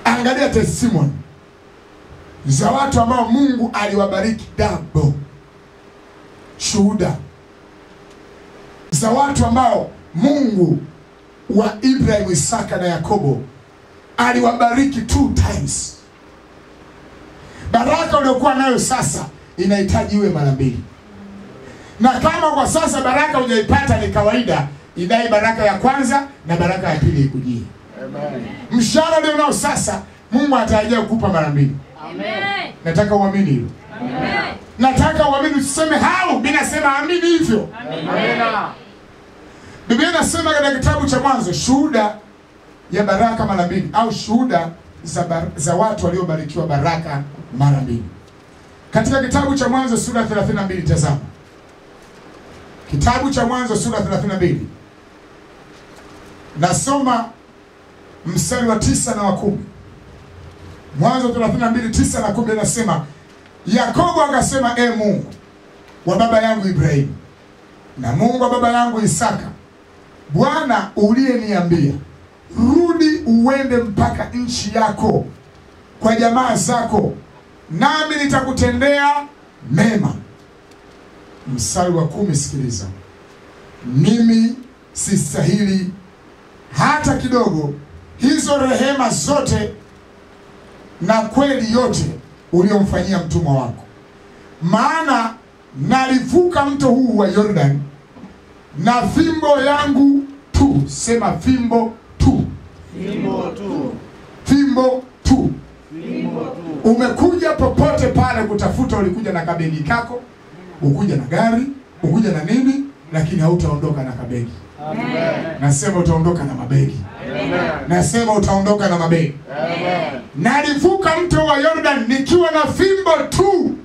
Angalia testimony za watu ambao Mungu aliwabariki double. Shuhuda za watu ambao Mungu wa Ibrahim, Isaka na Yakobo aliwabariki 2 times. Baraka uliokuwa nayo sasa inahitaji iwe mara 2. Na kama kwa sasa baraka hujaipata ni kawaida, idai baraka ya kwanza na baraka ya pili ikujie. Mshahara leo nao sasa Mungu atarajia kukupa mara mbili. Amen. Nataka uamini hilo. Amen. Nataka uamini, usiseme hao, mimi nasema amini hivyo. Amen. Biblia inasema katika kitabu cha Mwanzo, shuhuda ya baraka mara mbili, au shuhuda za watu waliobarikiwa baraka mara mbili. Katika kitabu cha Mwanzo sura 32, tazama. Kitabu cha Mwanzo sura 32. Nasoma mstari wa 9 na wa 10. Mwanzo 32, 9 na 10 inasema, Yakobo akasema, Mungu wa baba yangu Ibrahimu na Mungu wa baba yangu Isaka, Bwana uliyeniambia rudi uende mpaka nchi yako kwa jamaa zako, nami nitakutendea mema. Mstari wa 10, sikiliza. Mimi sistahili hata kidogo hizo rehema zote na kweli yote uliomfanyia mtumwa wako, maana nalivuka mto huu wa Yordani na fimbo yangu tu. Sema fimbo tu. Fimbo tu. Fimbo tu. Fimbo tu. Umekuja popote pale kutafuta, ulikuja na kabegi kako, ukuja na gari, ukuja na nini, lakini hautaondoka na kabegi. Amen. Nasema utaondoka na mabegi. Amen. Nasema utaondoka na mabegi. Amen. Nalivuka mto wa Jordan nikiwa na fimbo tu.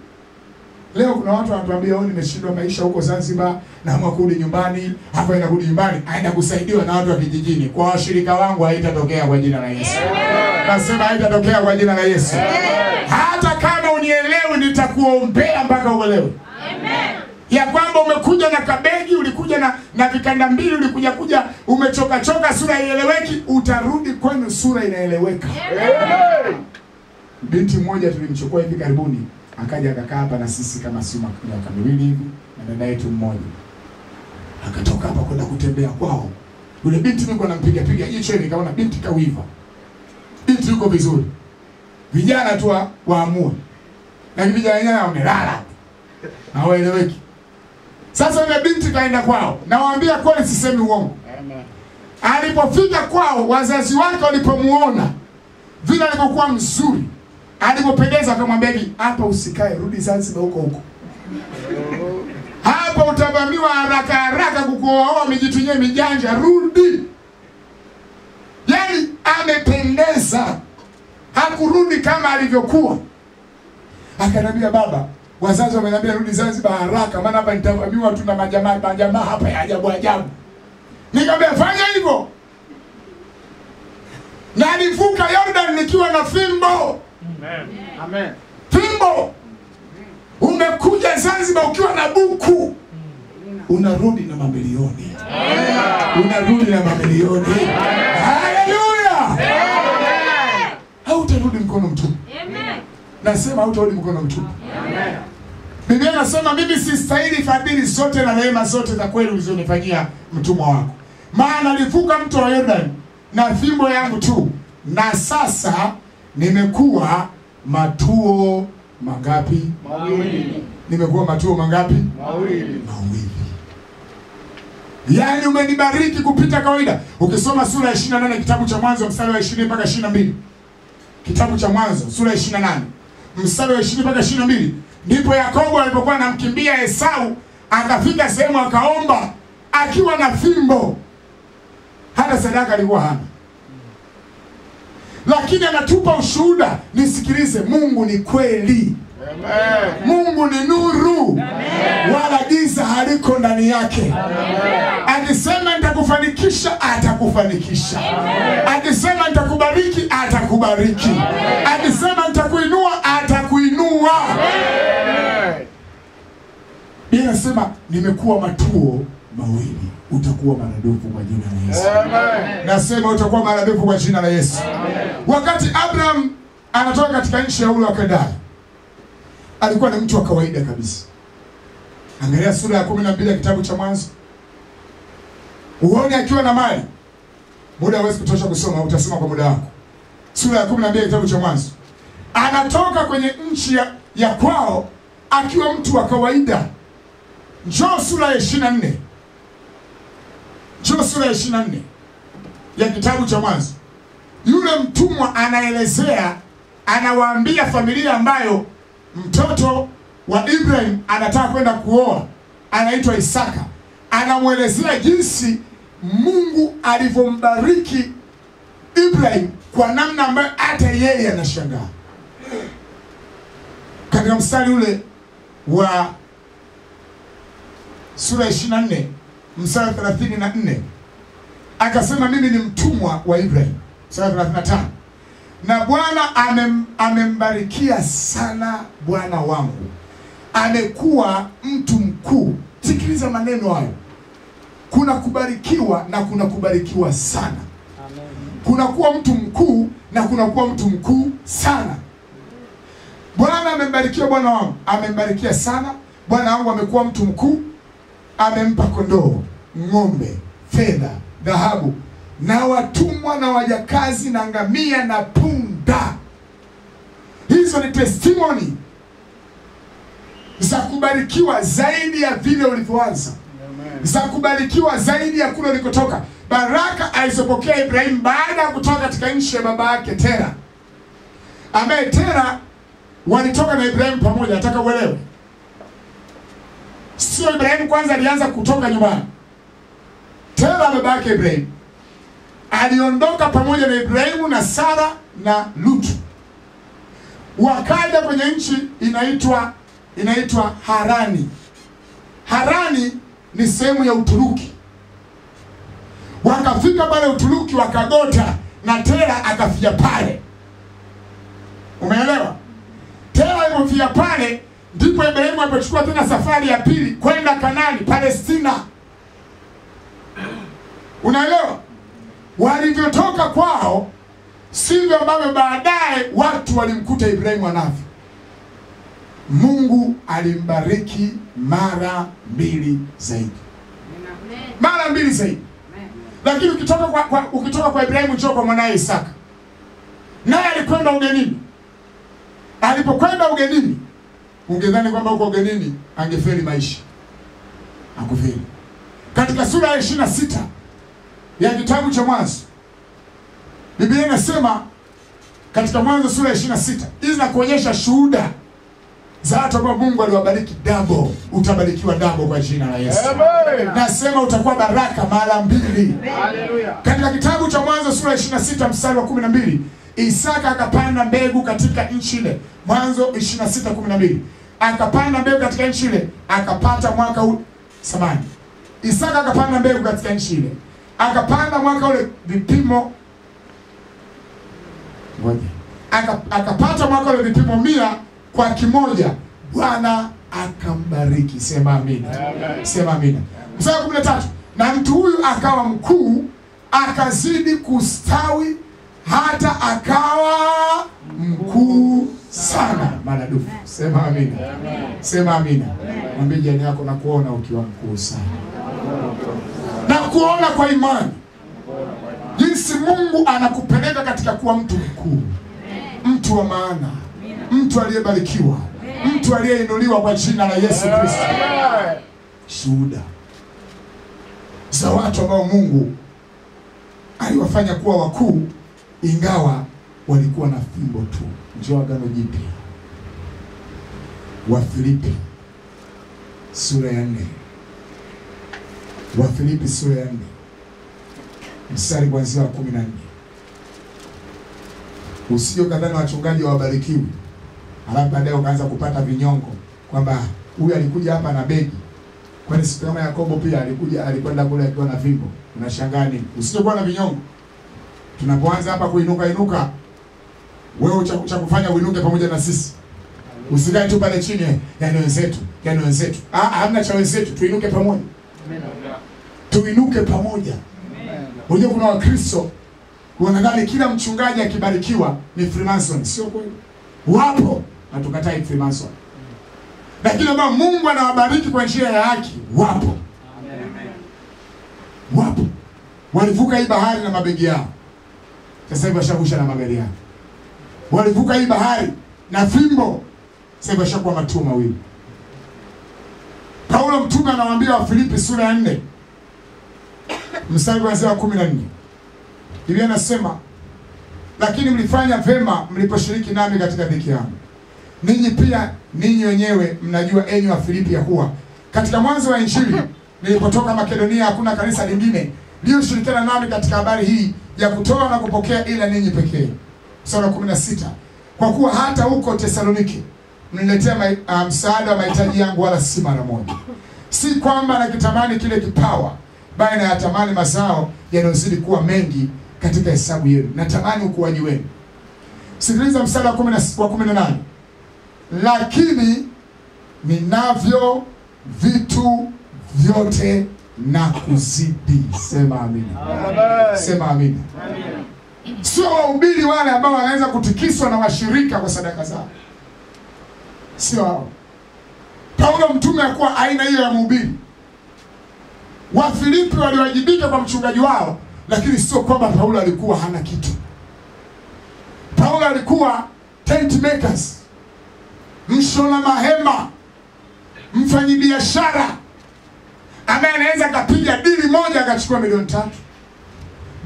Leo kuna watu wanatuambia, "Oh, nimeshindwa maisha huko Zanzibar, naamua kurudi nyumbani." Hapa inarudi nyumbani, aenda kusaidiwa na watu wa kijijini. Kwa washirika wangu haitatokea kwa jina la Yesu. Nasema haitatokea kwa jina la Yesu. Hata kama unielewi, nitakuombea mpaka uelewe. Amen. Ya kwamba umekuja na kabegi, ulikuja na vikanda mbili, ulikuja umechoka sura ieleweki, utarudi kwenu sura inaeleweka. Amen. Binti mmoja tulimchukua hivi karibuni, akaja akakaa hapa na sisi kama si miaka miwili hivi, na dada yetu mmoja. Akatoka hapa kwenda kutembea kwao. Yule binti niko nampiga jicho hivi, kaona binti kawiva. Binti yuko vizuri. Vijana tu waamua. Lakini vijana wenyewe wamelala. Hawaeleweki. Sasa yule binti kaenda kwao. Nawaambia kweli, sisemi uongo. Amen. Alipofika kwao, wazazi wake walipomuona vile alivyokuwa mzuri, alipopendeza, akamwambia hivi, hapa usikae, rudi Zanzibar huko. Hapa utavamiwa haraka kukuoa mijitu yenyewe mijanja, rudi. Yaani amependeza. Hakurudi kama alivyokuwa. Akaniambia, baba, wazazi wameniambia rudi Zanzibar haraka, maana hapa nitavamiwa tu na majamaa hapa ya ajabu. Nikamwambia fanya hivyo. Na alivuka Jordan nikiwa na fimbo. Amen. Fimbo. Umekuja Zanzibar ukiwa na buku, unarudi na mamilioni. Unarudi na mamilioni. Haleluya. Hautarudi mkono mtupu. Nasema hautarudi mkono mtupu. Biblia inasema, mimi sistahili fadhili zote na rehema zote za kweli ulizonifanyia mtumwa wako, maana nilivuka mto wa Jordan na fimbo yangu tu, na sasa nimekuwa matuo mangapi? Mawili. Nimekuwa matuo mangapi? Mawili. Yaani umenibariki kupita kawaida. Ukisoma sura ya 28 kitabu cha Mwanzo mstari wa 20 mpaka 22. Kitabu cha Mwanzo sura ya 28 mstari wa 20 mpaka 22, ndipo Yakobo alipokuwa anamkimbia Esau, akafika sehemu akaomba akiwa na fimbo. Hata sadaka alikuwa hana. Lakini anatupa ushuhuda, nisikilize, Mungu ni kweli. Amen. Mungu ni nuru. Amen. Wala giza haliko ndani yake. Amen. Akisema nitakufanikisha, atakufanikisha. Amen. Akisema nitakubariki, atakubariki. Amen. Akisema nitakuinua, atakuinua. Amen. Biblia inasema nimekuwa matuo mawili, utakuwa maradufu kwa jina la Yesu. Amen. Nasema utakuwa maradufu kwa jina la Yesu. Amen. Wakati Abraham anatoka katika nchi ya Uru wa Kaldaya, alikuwa ni mtu wa kawaida kabisa. Angalia sura ya 12 ya kitabu cha Mwanzo. Uone akiwa na mali. Muda hawezi kutosha kusoma, utasoma kwa muda wako. Sura ya 12 ya kitabu cha Mwanzo. Anatoka kwenye nchi ya kwao akiwa mtu wa kawaida. Njoo sura ya 24. Njoo sura ya 24 ya kitabu cha Mwanzo. Yule mtumwa anaelezea, anawaambia familia ambayo mtoto wa Ibrahim anataka kwenda kuoa, anaitwa Isaka. Anamwelezea jinsi Mungu alivyombariki Ibrahim kwa namna ambayo hata yeye anashangaa. Katika mstari ule wa sura 24 mstari 34 akasema, mimi ni mtumwa wa Ibrahim. Mstari 35, na Bwana amembarikia sana bwana wangu, amekuwa mtu mkuu. Sikiliza maneno hayo. Kuna kubarikiwa na kuna kubarikiwa sana. Kuna kuwa mtu mkuu na kuna kuwa mtu mkuu sana. Bwana amembarikia bwana wangu, amembarikia sana. Bwana wangu amekuwa mtu mkuu, amempa kondoo, ng'ombe, fedha, dhahabu, na watumwa na wajakazi na ngamia na punda. Hizo ni testimony za kubarikiwa zaidi ya vile ulivyoanza, za kubarikiwa zaidi ya kule ulikotoka. Baraka alizopokea Ibrahim baada ya kutoka katika nchi ya baba yake Tera, ambaye Tera walitoka na Ibrahim pamoja. Nataka uelewe, sio Ibrahim kwanza alianza kutoka nyumbani. Tera baba yake Ibrahim aliondoka pamoja na Ibrahimu na Sara na Lutu, wakaja kwenye nchi inaitwa Harani. Harani ni sehemu ya Uturuki. Wakafika pale Uturuki, wakagota, na Tera akafia pale. Umeelewa? Tera alipofia pale, ndipo Ibrahimu alipochukua tena safari ya pili kwenda Kanani, Palestina. Unaelewa? Walivyotoka kwao sivyo ambavyo baadaye watu walimkuta Ibrahimu anavyo. Mungu alimbariki mara mbili zaidi. Mara mbili zaidi. Lakini ukitoka kwa Ibrahimu njoo kwa mwanae Isaka. Naye alikwenda ugenini. Alipokwenda ugenini, ungedhani kwamba huko ugenini angefeli maisha. Hakufeli. Katika sura ya 26 ya kitabu cha Mwanzo, Biblia inasema katika Mwanzo sura ya 26, hizi na kuonyesha shuhuda za watu ambao Mungu aliwabariki double. Utabarikiwa double kwa jina la Yesu. Amen. Nasema utakuwa baraka mara mbili. Hallelujah. Katika kitabu cha Mwanzo sura ya 26 mstari wa 12, Isaka akapanda mbegu katika nchi ile. Mwanzo 26:12. Akapanda mbegu katika nchi ile, akapata mwaka ule samani. Isaka akapanda mbegu katika nchi ile, akapanda mwaka ule vipimo moja. Akapata mwaka ule vipimo 100 kwa kimoja. Bwana akambariki. Sema amina. Amen. Sema amina. Mstari wa 13, na mtu huyu akawa mkuu, akazidi kustawi, hata akawa mkuu sana maradufu. Sema amina. Sema amina. Mwambie jirani yako, na kuona ukiwa mkuu sana. Na kuona kwa imani jinsi Mungu anakupeleka katika kuwa mtu mkuu, mtu wa maana, mtu aliyebarikiwa, mtu aliyeinuliwa kwa jina la Yesu Kristo. Shuhuda za watu ambao Mungu aliwafanya kuwa wakuu ingawa walikuwa na fimbo tu. Njoo Agano Jipya, Wafilipi sura ya 4. Wafilipi sura ya 4 mstari kuanzia wa 14. Usije kadhani wachungaji wabarikiwi alafu baadaye ukaanza kupata vinyongo kwamba huyu alikuja hapa na begi. Kwani siku kama Yakobo pia alikwenda kule akiwa na fimbo. Unashangaa nini? Usije kuwa na vinyongo. Tunapoanza hapa inuka, wewe cha kufanya uinuke pamoja na sisi. Usikae tu pale chini, yani wenzetu. Hamna cha wenzetu, tuinuke pamoja. Amen. Tuinuke pamoja. Amen. Unajua kuna Wakristo wanadhani kila mchungaji akibarikiwa ni Freemason. Sio kweli. Wapo, na tukatai Freemason. Lakini ambao Mungu anawabariki kwa njia ya haki, wapo. Amen. Wapo. Walivuka hii bahari na mabegi yao. Sasa hivi washavusha na magari yao. Walivuka hii bahari na fimbo. Sasa hivi washakuwa matuo mawili. Paulo mtume anawaambia Wafilipi sura ya 4 mstari wa 14. Biblia inasema lakini mlifanya vema mliposhiriki nami katika dhiki yangu. Ninyi pia, ninyi wenyewe mnajua, enyi wa Filipi, ya kuwa katika mwanzo wa Injili nilipotoka Makedonia hakuna kanisa lingine lililoshirikiana nami katika habari hii ya kutoa na kupokea ila ninyi pekee. Sura 16. Kwa kuwa hata huko Tesalonike mniletea msaada wa mahitaji yangu, wala si mara moja. Si kwamba nakitamani kile kipawa, bali nayatamani mazao yanayozidi kuwa mengi katika hesabu yenu. Natamani ukuaji wenu. Sikiliza mstari wa 18. Lakini ninavyo vitu vyote na kuzidi. Sema amina. Sema amina. Sio wahubiri wale ambao wanaweza kutikiswa na washirika kwa sadaka zao. Sio hao. Paulo mtume hakuwa aina hiyo ya mhubiri. Wafilipi waliwajibika kwa mchungaji wao, lakini sio kwamba Paulo alikuwa hana kitu. Paulo alikuwa tent makers, mshona mahema, mfanyibiashara ambaye anaweza akapiga dili moja akachukua milioni 3,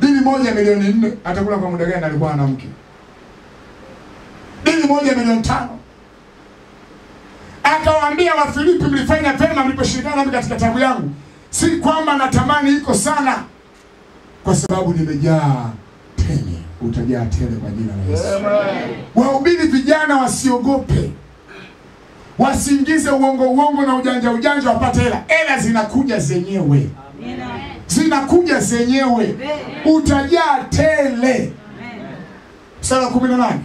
dili moja milioni 4. Atakula kwa muda gani? Alikuwa ana mke. Dili moja milioni 5. Akawaambia Wafilipi, mlifanya vema mliposhirikiana nami katika tabu yangu. Si kwamba natamani iko sana, kwa sababu nimejaa tele. Utajaa tele kwa jina la Yesu. Wahubiri vijana wasiogope, wasiingize uongo na ujanja wapate hela. Hela zinakuja zenyewe. Zinakuja zenyewe. Utajaa tele. Sura 18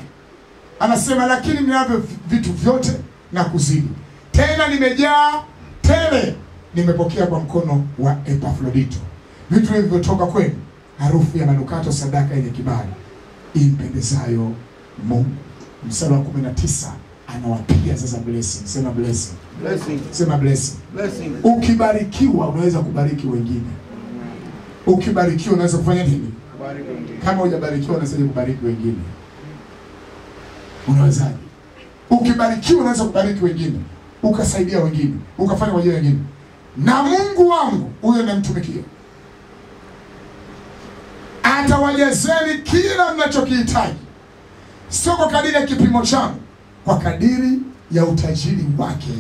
anasema, lakini ninavyo vitu vyote na kuzidi, tena nimejaa tele, nimepokea kwa mkono wa Epafrodito vitu vilivyotoka kwenu, harufu ya manukato, sadaka yenye kibali impendezayo Mungu. Mstari wa 19 anawapigia sasa blessing. Sema blessing. Blessing. Sema blessing. Blessing. Ukibarikiwa unaweza kubariki wengine. Ukibarikiwa unaweza kufanya nini? Kubariki wengine. Kama hujabarikiwa unaweza kubariki wengine. Unawezaje? Ukibarikiwa unaweza kubariki wengine, ukasaidia wengine, ukafanya kwa ajili ya wengine. Na Mungu wangu huyo namtumikia atawajazeni kila mnachokihitaji, sio kwa kadiri ya kipimo changu, kwa kadiri ya utajiri wake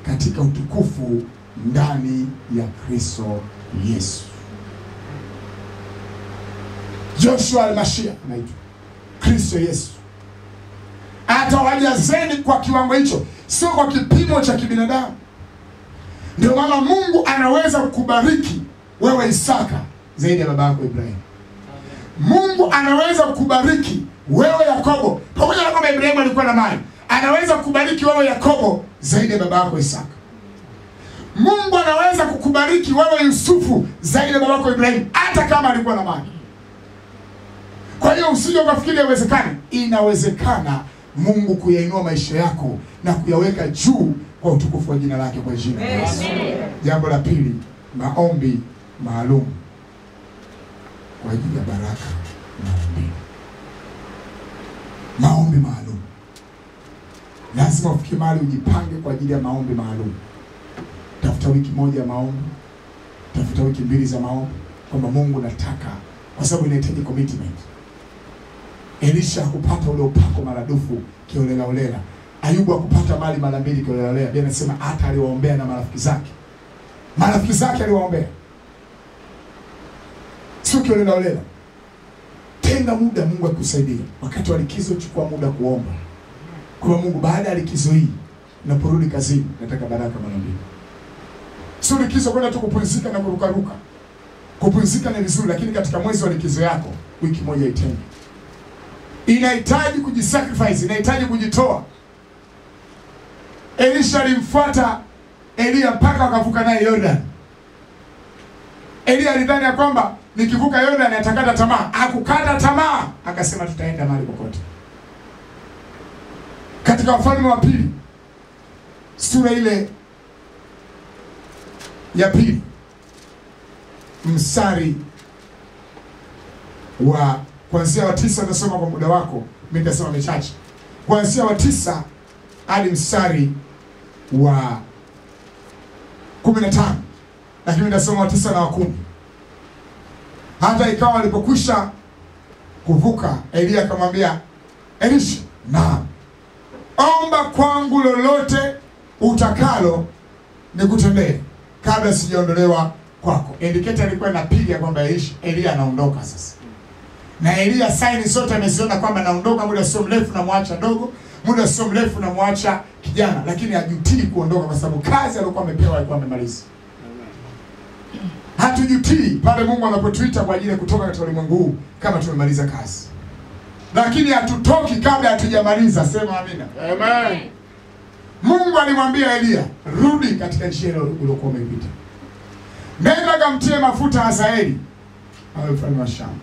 katika utukufu ndani ya Kristo Yesu. Joshua al-Mashiach anaitwa Kristo Yesu. Atawajazeni kwa kiwango hicho, sio kwa kipimo cha kibinadamu. Ndio maana Mungu anaweza kukubariki wewe Isaka zaidi ya baba yako Ibrahim. Mungu anaweza kukubariki wewe Yakobo, pamoja na kwamba Ibrahim alikuwa na mali. Anaweza kukubariki wewe Yakobo zaidi ya baba yako Isaka. Mungu anaweza kukubariki wewe Yusufu zaidi ya baba yako Ibrahim, hata kama alikuwa na mali. Kwa hiyo usije ukafikiri haiwezekani. Inawezekana Mungu kuyainua maisha yako na kuyaweka juu kwa utukufu wa jina lake, kwa jina la Yesu. Jambo la pili, maombi maalum kwa ajili ya baraka na umbili. Maombi maalum. Lazima ufikie mahali ujipange kwa ajili ya maombi maalum. Tafuta wiki moja ya maombi, tafuta wiki 2 za maombi, kwamba Mungu nataka, kwa sababu inahitaji commitment. Elisha kupata ule upako maradufu kiolela. Ayubu akupata mali mara 2 kiolela. Biblia inasema hata aliwaombea na marafiki zake. Marafiki zake aliwaombea. Sio kiolela. Tenga muda Mungu akusaidie. Wakati wa likizo chukua muda kuomba. Kwa Mungu, baada ya likizo hii naporudi kazini nataka baraka mara 2. Sio likizo kwenda tu kupumzika na kurukaruka. Kupumzika ni vizuri, lakini katika mwezi wa likizo yako wiki moja itenge. Inahitaji kujisacrifice, inahitaji kujitoa. Elisha alimfuata Elia mpaka akavuka naye Jordan. Elia alidhani ya kwamba nikivuka Jordan atakata tamaa. Hakukata tamaa, akasema tutaenda mahali popote. Katika Wafalme wa Pili sura ile ya 2 mstari wa kuanzia wa 9, nasoma kwa muda wako, mimi nitasema michache. Kuanzia wa 9 hadi mstari wa 15, lakini nitasoma wa 9 na wa 10. Hata ikawa walipokwisha kuvuka, Elia akamwambia Elisha, naam, omba kwangu lolote utakalo nikutendee kabla sijaondolewa kwako. Indicator ilikuwa inapiga kwamba Elia anaondoka sasa. Na Elia saini zote ameziona kwamba anaondoka, muda sio mrefu na muacha dogo, muda sio mrefu na muacha kijana, lakini hajutii kuondoka kwa sababu kazi aliyokuwa amepewa alikuwa amemaliza. Hatujutii pale Mungu anapotuita kwa ajili ya kutoka katika ulimwengu huu kama tumemaliza kazi. Lakini hatutoki kabla hatujamaliza. Sema amina. Amen. Mungu alimwambia Elia, rudi katika njia ile uliyokuwa umepita. Nenda kamtie mafuta Hazaeli awe mfalme wa Shamu.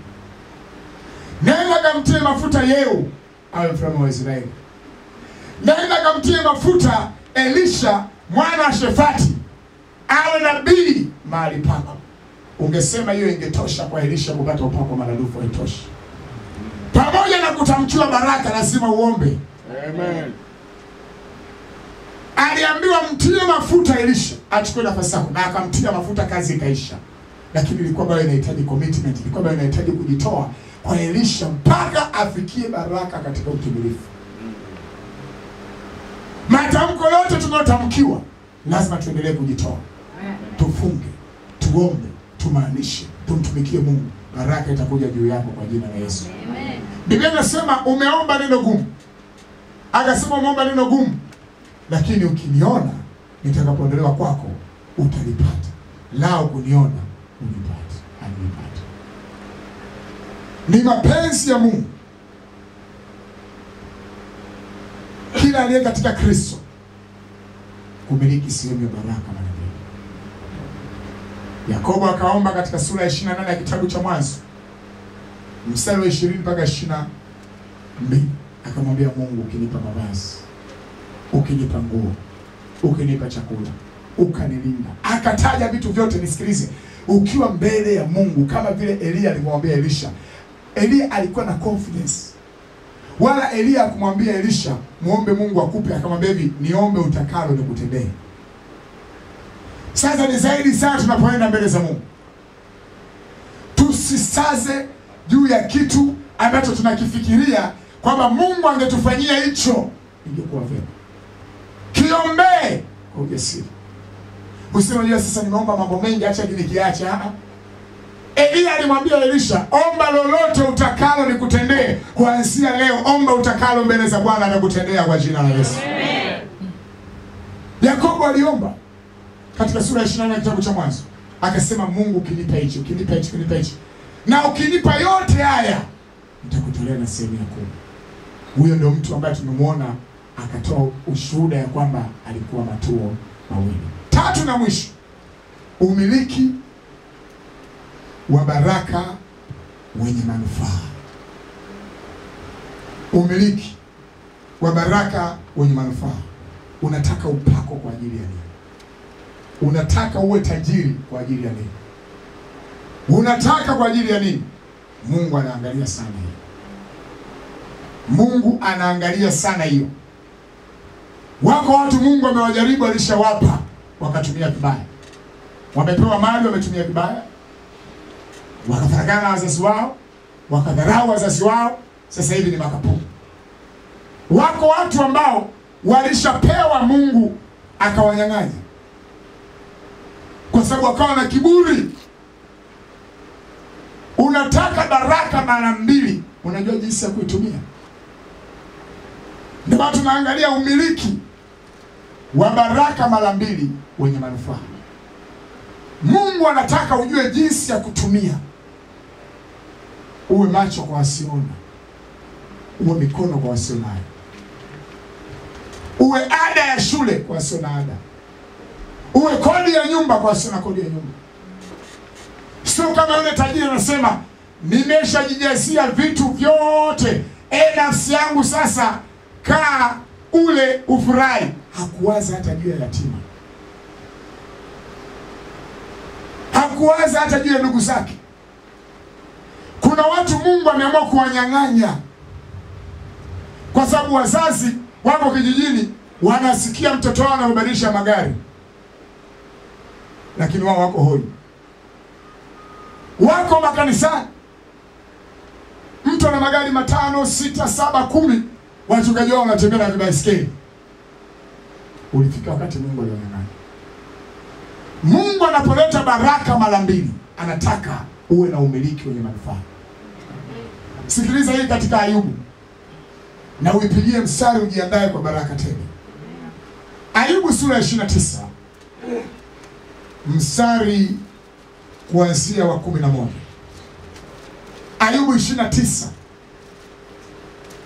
Nenda kamtie mafuta Yehu awe mfalme wa Israeli. Nenda kamtie mafuta Elisha mwana wa Shafati awe nabii mahali pako. Ungesema hiyo ingetosha kwa Elisha kupata upako maradufu, haitoshi. Pamoja na kutamkiwa baraka lazima uombe. Amen. Aliambiwa mtie mafuta Elisha achukue nafasi yako, na akamtia mafuta, kazi ikaisha. Lakini ilikuwa bado inahitaji commitment, ilikuwa bado inahitaji kujitoa kwa Elisha mpaka afikie baraka katika utimilifu. Matamko yote tunayotamkiwa lazima tuendelee kujitoa. Tufunge, tuombe, tumaanishe, tumtumikie Mungu. Baraka itakuja juu yako kwa jina la Yesu. Amen. Biblia inasema umeomba neno gumu. Akasema umeomba neno gumu, lakini ukiniona nitakapoondolewa kwako utalipata. Lao kuniona unipate, anipate. Ni mapenzi ya Mungu kila aliye katika Kristo kumiliki sehemu ya baraka na neema. Yakobo akaomba katika sura ya 28 ya kitabu cha Mwanzo, mstari wa 20 mpaka 22. Akamwambia Mungu, ukinipa mavazi, ukinipa nguo, ukinipa chakula, ukanilinda. Akataja vitu vyote. Nisikilize, ukiwa mbele ya Mungu kama vile Elia alimwambia Elisha. Elia alikuwa na confidence. Wala Elia akumwambia Elisha muombe Mungu akupe, akamwambia hivi, niombe utakalo nikutendee. Sasa ni zaidi sana tunapoenda mbele za Mungu. Tusisaze juu ya kitu ambacho tunakifikiria kwamba Mungu angetufanyia hicho, ingekuwa vyema. Kiombe kwa ujasiri. Usinojua sasa nimeomba mambo mengi, acha nikiacha. Elia alimwambia Elisha, omba lolote utakalo nikutendee. Kuanzia leo omba utakalo mbele za Bwana, atakutendea kwa jina la Yesu. Amen. Yakobo aliomba katika sura ya 28 ya kitabu cha Mwanzo. Akasema Mungu, ukinipa hicho, ukinipa hicho, ukinipa hicho, na ukinipa yote haya, nitakutolea na sehemu ya 10. Huyo ndio mtu ambaye tumemwona akatoa ushuhuda ya kwamba alikuwa matuo mawili. Tatu na mwisho, umiliki wa baraka wenye manufaa. Umiliki wa baraka wenye manufaa. Unataka upako kwa ajili ya nini? Unataka uwe tajiri kwa ajili ya nini? Unataka kwa ajili ya nini? Mungu anaangalia sana hiyo. Mungu anaangalia sana hiyo. Wako watu Mungu amewajaribu, alishawapa wakatumia vibaya. Wamepewa mali, wametumia vibaya. Wakafarakana na wazazi wao, wakadharau wazazi wao, sasa hivi ni makapuu. Wako watu ambao walishapewa Mungu akawanyang'anya kwa sababu wakawa na kiburi. Unataka baraka mara mbili, unajua jinsi ya kuitumia. Ndio watu tunaangalia umiliki wa baraka mara mbili wenye manufaa. Mungu anataka ujue jinsi ya kutumia. Uwe macho kwa wasiona, uwe mikono kwa wasionayo, uwe ada ya shule kwa wasiona ada, uwe kodi ya nyumba kwa wasiona kodi ya nyumba. Sio kama yule tajiri anasema nimeshajijazia vitu vyote, nafsi yangu sasa kaa ule ufurahi. Hakuwaza hata juu ya yatima, hakuwaza hata juu ya ndugu zake. Kuna watu Mungu ameamua kuwanyang'anya kwa sababu wazazi wako kijijini, wanasikia mtoto wao anabadilisha magari, lakini wao wako hoi. Wako makanisani, mtu ana magari 5, 6, 7, 10, wachungaji wao wanatembea na baiskeli. Ulifika wakati Mungu alionyang'anya. Mungu anapoleta baraka mara mbili, anataka uwe na umiliki wenye manufaa. Sikiliza hii katika Ayubu, na uipigie mstari, ujiandae kwa baraka tele. Ayubu sura ya 29 mstari kuanzia wa 11. Ayubu 29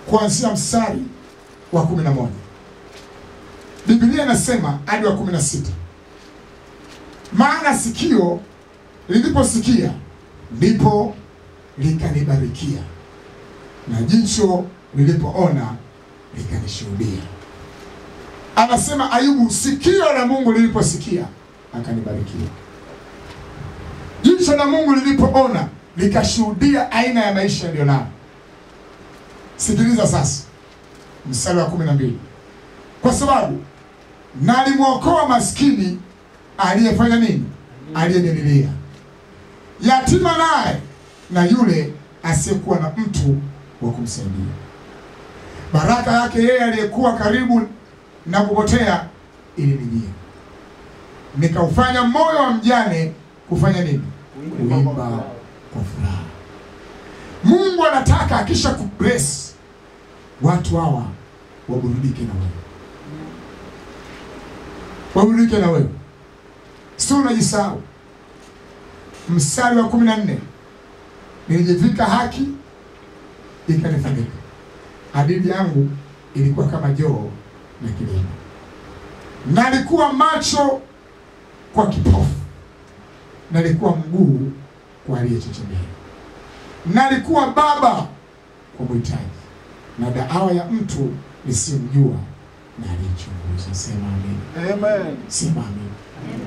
kuanzia mstari wa 11. Biblia inasema hadi wa 16. Maana sikio liliposikia ndipo likanibarikia, na jicho lilipoona likanishuhudia. Anasema Ayubu, sikio la Mungu liliposikia akanibarikia, jicho la Mungu lilipoona likashuhudia aina ya maisha ndio nayo. Sikiliza sasa mstari wa 12. Kwa sababu nalimwokoa maskini aliyefanya nini? Aliyenililia, yatima naye na yule asiyekuwa na mtu wa kumsaidia. Baraka yake yeye aliyekuwa karibu na kupotea ilinijia, nikaufanya moyo wa mjane kufanya nini? Kuimba kwa furaha. Mungu anataka akisha kubless watu hawa waburudike na wewe. Waburudike na wewe. Sio unajisahau. Mstari wa 14. Nilijivika haki ikanifunika. Adili yangu ilikuwa kama joo na kilema. Nalikuwa macho kwa kipofu, nalikuwa mguu kwa aliyechechemea, nalikuwa baba kwa mhitaji, na daawa ya mtu nisiyemjua na aliyechunguza. Sema amen. Amen. Sema amen.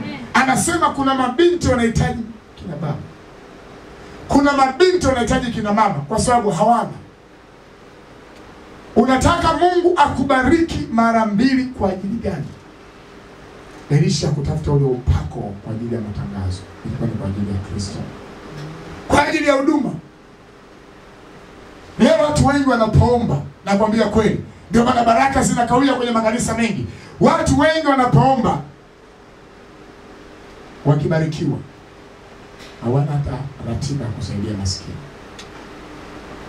Amen. Anasema kuna mabinti wanahitaji kina baba, kuna mabinti wanahitaji kina mama kwa sababu hawana. Unataka Mungu akubariki mara mbili kwa ajili gani? Elisha kutafuta ule upako kwa ajili ya matangazo, ilikuwa ni kwa ajili ya Kristo, kwa ajili ya huduma. Leo watu wengi wanapoomba, nakwambia kweli, ndio maana baraka zinakawia kwenye makanisa mengi. Watu wengi wanapoomba, wakibarikiwa, hawana hata ratiba ya kusaidia maskini.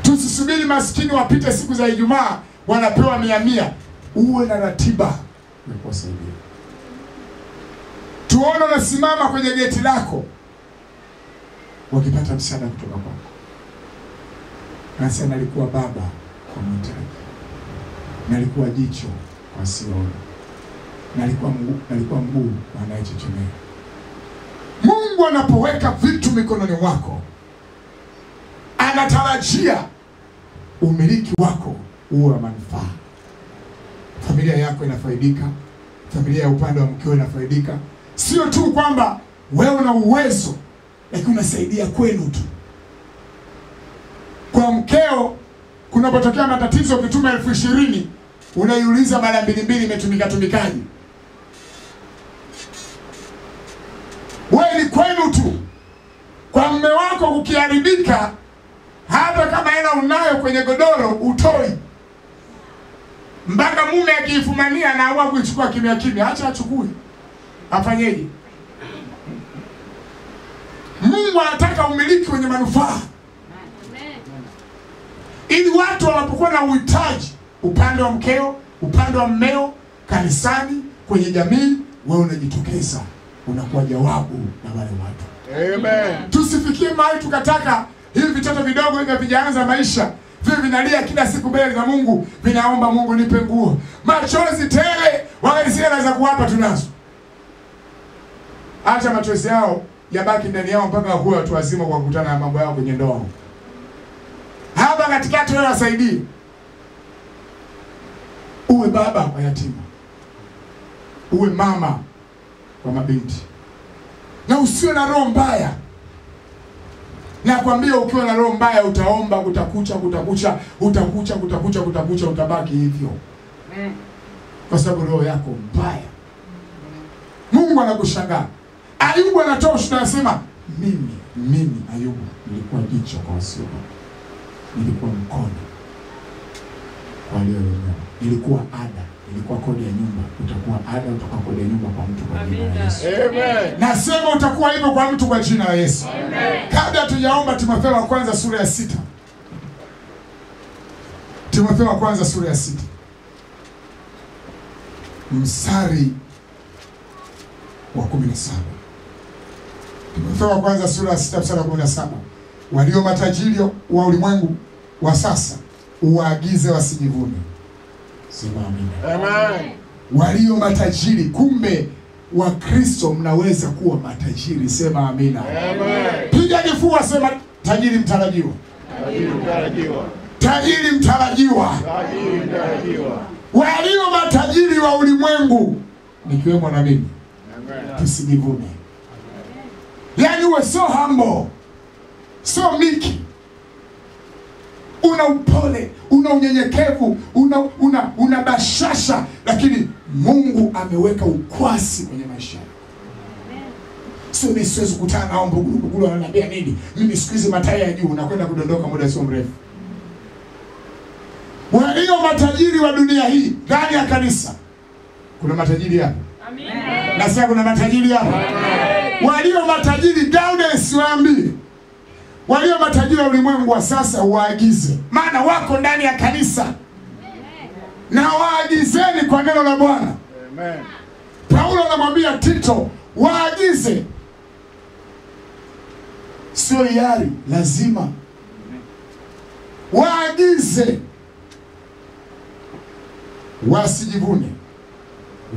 Tusisubiri maskini wapite siku za Ijumaa wanapewa 100. Uwe na ratiba ya kuwasaidia. Tuone unasimama kwenye geti lako wakipata msaada kutoka kwako. Nasema nalikuwa baba kwa mhitaji, nalikuwa jicho kwa asiyeona, nalikuwa mguu kwa anayechechemea. Mungu anapoweka vitu mikononi mwako, anatarajia umiliki wako uwe wa manufaa. Familia yako inafaidika, familia ya upande wa mkeo inafaidika. Sio tu kwamba wewe una uwezo, lakini unasaidia kwenu tu. Kwa mkeo kunapotokea matatizo, ukituma 20,000 unaiuliza mara 2 imetumika tumikaje? Wewe ni kwenu tu. Kwa mume wako ukiharibika, hata kama hela unayo kwenye godoro utoi, mpaka mume akiifumania na awa kuichukua kimya kimya. Acha achukue, afanyeje? Mungu anataka umiliki wenye manufaa, ili watu wanapokuwa na uhitaji, upande wa mkeo, upande wa mmeo, kanisani, kwenye jamii, wewe unajitokeza, unakuwa jawabu na wale watu. Amen. Tusifikie mahali tukataka hivi vitoto vidogo hivi vijaanza maisha, vivi vinalia kila siku mbele za Mungu, vinaomba Mungu nipe nguo, machozi tele, wakati sisi za kuwapa tunazo. Acha machozi yao yabaki ndani yao mpaka wakuwe watu wazima kwa kukutana na mambo yao kwenye ndoa. Hapa katikati wewe wasaidie. Uwe baba kwa yatima, uwe mama kwa mabinti, na usiwe na roho mbaya. Nakwambia ukiwa na roho mbaya utaomba kutakucha, utabaki hivyo. Kwa sababu roho yako mbaya. Mungu anakushangaa. Ayubu anatoa ushuhuda, anasema mimi Ayubu nilikuwa jicho kwa wasioona. nilikuwa mkono walioelewa. Ilikuwa ada, ilikuwa kodi ya nyumba. Utakuwa ada, utakuwa kodi ya nyumba kwa mtu kwa jina la Yesu. Amen. Nasema utakuwa hivyo kwa mtu kwa jina la Yesu. Amen. Kabla tujaomba, Timotheo wa kwanza sura ya 6. Timotheo wa kwanza sura ya 6. Mstari wa 17. Timotheo wa kwanza sura ya 6 mstari wa 17. Walio matajiri wa ulimwengu wa sasa uwaagize wasijivune. Sema amina. Amen. Walio matajiri, kumbe wa Kristo mnaweza kuwa matajiri. Sema amina. Amen. Piga kifua, sema tajiri mtarajiwa. Tajiri mtarajiwa. Tajiri mtarajiwa. Tajiri mtarajiwa. Walio matajiri wa ulimwengu, nikiwemo na mimi, Amen. tusijivune. Yaani uwe so humble, so miki, una upole, una unyenyekevu, una bashasha, lakini Mungu ameweka ukwasi kwenye maisha yako. Sio mimi siwezi kukutana nao mbugulu wananiambia nini? Mimi siku hizi matai ya juu unakwenda kudondoka muda sio mrefu. Walio matajiri wa dunia hii ndani ya kanisa. Kuna matajiri hapa. Amina. Nasema kuna matajiri hapa. Walio matajiri Gaudes waambie. Walio matajiri wa ulimwengu wa sasa waagize. Maana wako ndani ya kanisa. Na waagizeni kwa neno la Bwana. Amen. Paulo anamwambia Tito, waagize. Sio hiari, lazima. Waagize. Wasijivune.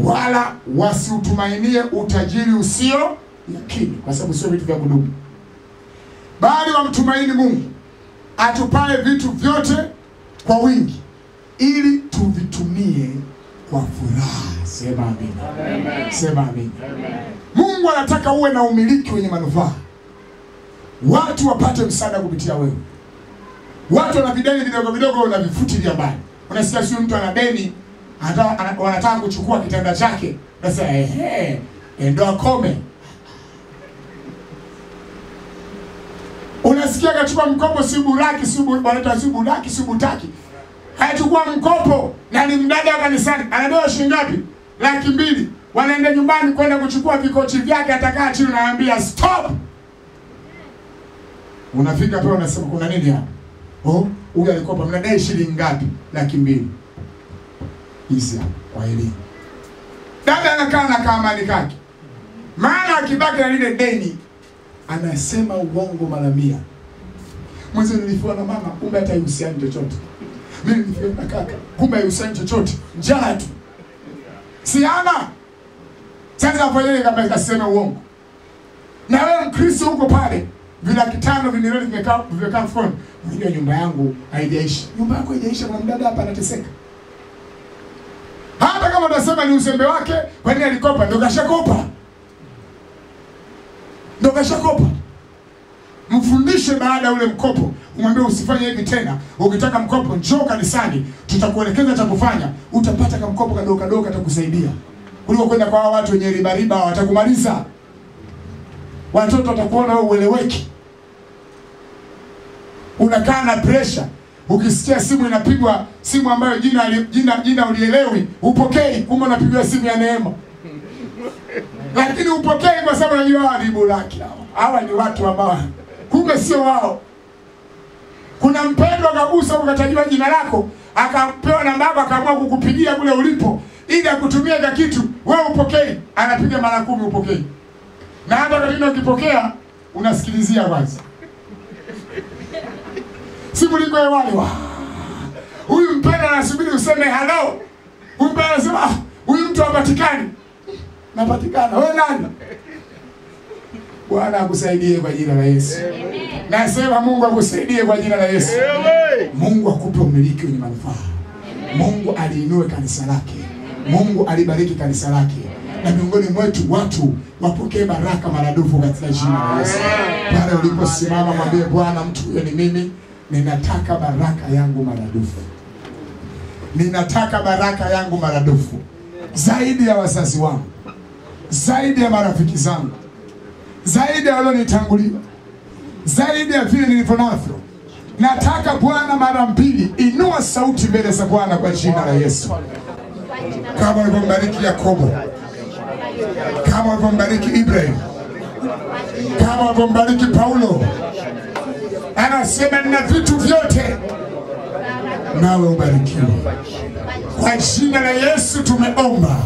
Wala wasiutumainie utajiri usio yakini, kwa sababu sio vitu vya kudumu. Bali wamtumaini Mungu atupae vitu vyote kwa wingi ili tuvitumie kwa furaha. Sema amina. Amen. Sema amina. Amen. Mungu anataka uwe na umiliki wenye manufaa. Watu wapate msaada kupitia wewe. Watu wana videni vidogo vidogo unavifutilia mbali. Unasikia sio mtu ana deni, wanataka kuchukua kitanda chake. Sasa ndo akome. Unasikia kachukua mkopo sibu laki, wanaita sibu laki, sibu taki. Hachukua mkopo na ni mdada wa kanisani. Anadaiwa shilingi ngapi? 200,000. Wanaenda nyumbani kwenda kuchukua vikochi vyake, atakaa chini na anambia stop. Unafika pale unasema kuna nini hapa? Oh, huyu alikopa mnadai shilingi ngapi? 200,000. Hizi hapa kwa elimu. Dada anakaa na kamani kake. Maana akibaki na lile deni anasema uongo mara 100. Mwanzo nilifiwa na mama, kumbe hata haihusiani chochote. Mimi nilifiwa na kaka, kumbe haihusiani chochote. Njaa tu. Siana. Sasa afanye kama akasema uongo. Na wewe Mkristo huko pale, vile 5 vinirudi vimekaa mfukoni. Unajua nyumba yangu haijaisha. Nyumba yako haijaisha, kwa mdada hapa anateseka. Hata kama unasema ni uzembe wake, kwa nini alikopa? Ndio kashakopa. Ndio kashakopa. Mfundishe baada ya ule mkopo, umwambie usifanye hivi tena. Ukitaka mkopo njoo kanisani, tutakuelekeza cha kufanya. Utapata kama mkopo kadogo kadogo katakusaidia. Kuliko kwenda kwa watu wenye riba watakumaliza. Watoto watakuona wewe ueleweki. Unakaa na pressure. Ukisikia simu inapigwa, simu ambayo jina ulielewi, upokei, kumbe unapigwa simu ya neema. Lakini upokei kwa sababu unajua haribu laki hawa ni watu ambao kumbe sio wao. Kuna mpendwa kagusa ukatajwa jina lako, akapewa namba yako, akaamua kukupigia kule ulipo ili akutumie kwa kitu, wewe upokei, anapiga mara 10 upokei. Na hata kama ukipokea unasikilizia kwanza. Simu liko hewani. Huyu mpendwa anasubiri useme hello. Huyu mpendwa anasema huyu mtu hapatikani. Napatikana. Wewe nani? Bwana akusaidie kwa jina la Yesu. Amen. Nasema Mungu akusaidie kwa jina la Yesu. Amen. Mungu akupe umiliki wenye manufaa. Mungu aliinue kanisa lake. Mungu alibariki kanisa lake. Na miongoni mwetu watu wapokee baraka maradufu katika jina la Yesu. Pale uliposimama mwambie Bwana, mtu huyo ni mimi, ninataka baraka yangu maradufu. Ninataka baraka yangu maradufu. Zaidi ya wazazi wangu. Zaidi ya marafiki zangu. Zaidi ya walionitangulia. Zaidi ya vile nilivyo navyo. Nataka Bwana mara mbili, inua sauti mbele za Bwana kwa jina la Yesu. Kama ulivyombariki Yakobo, kama ulivyombariki Ibrahim, kama ulivyombariki Paulo, anasema nina vitu vyote, nawe ubarikiwe. Kwa jina la Yesu tumeomba.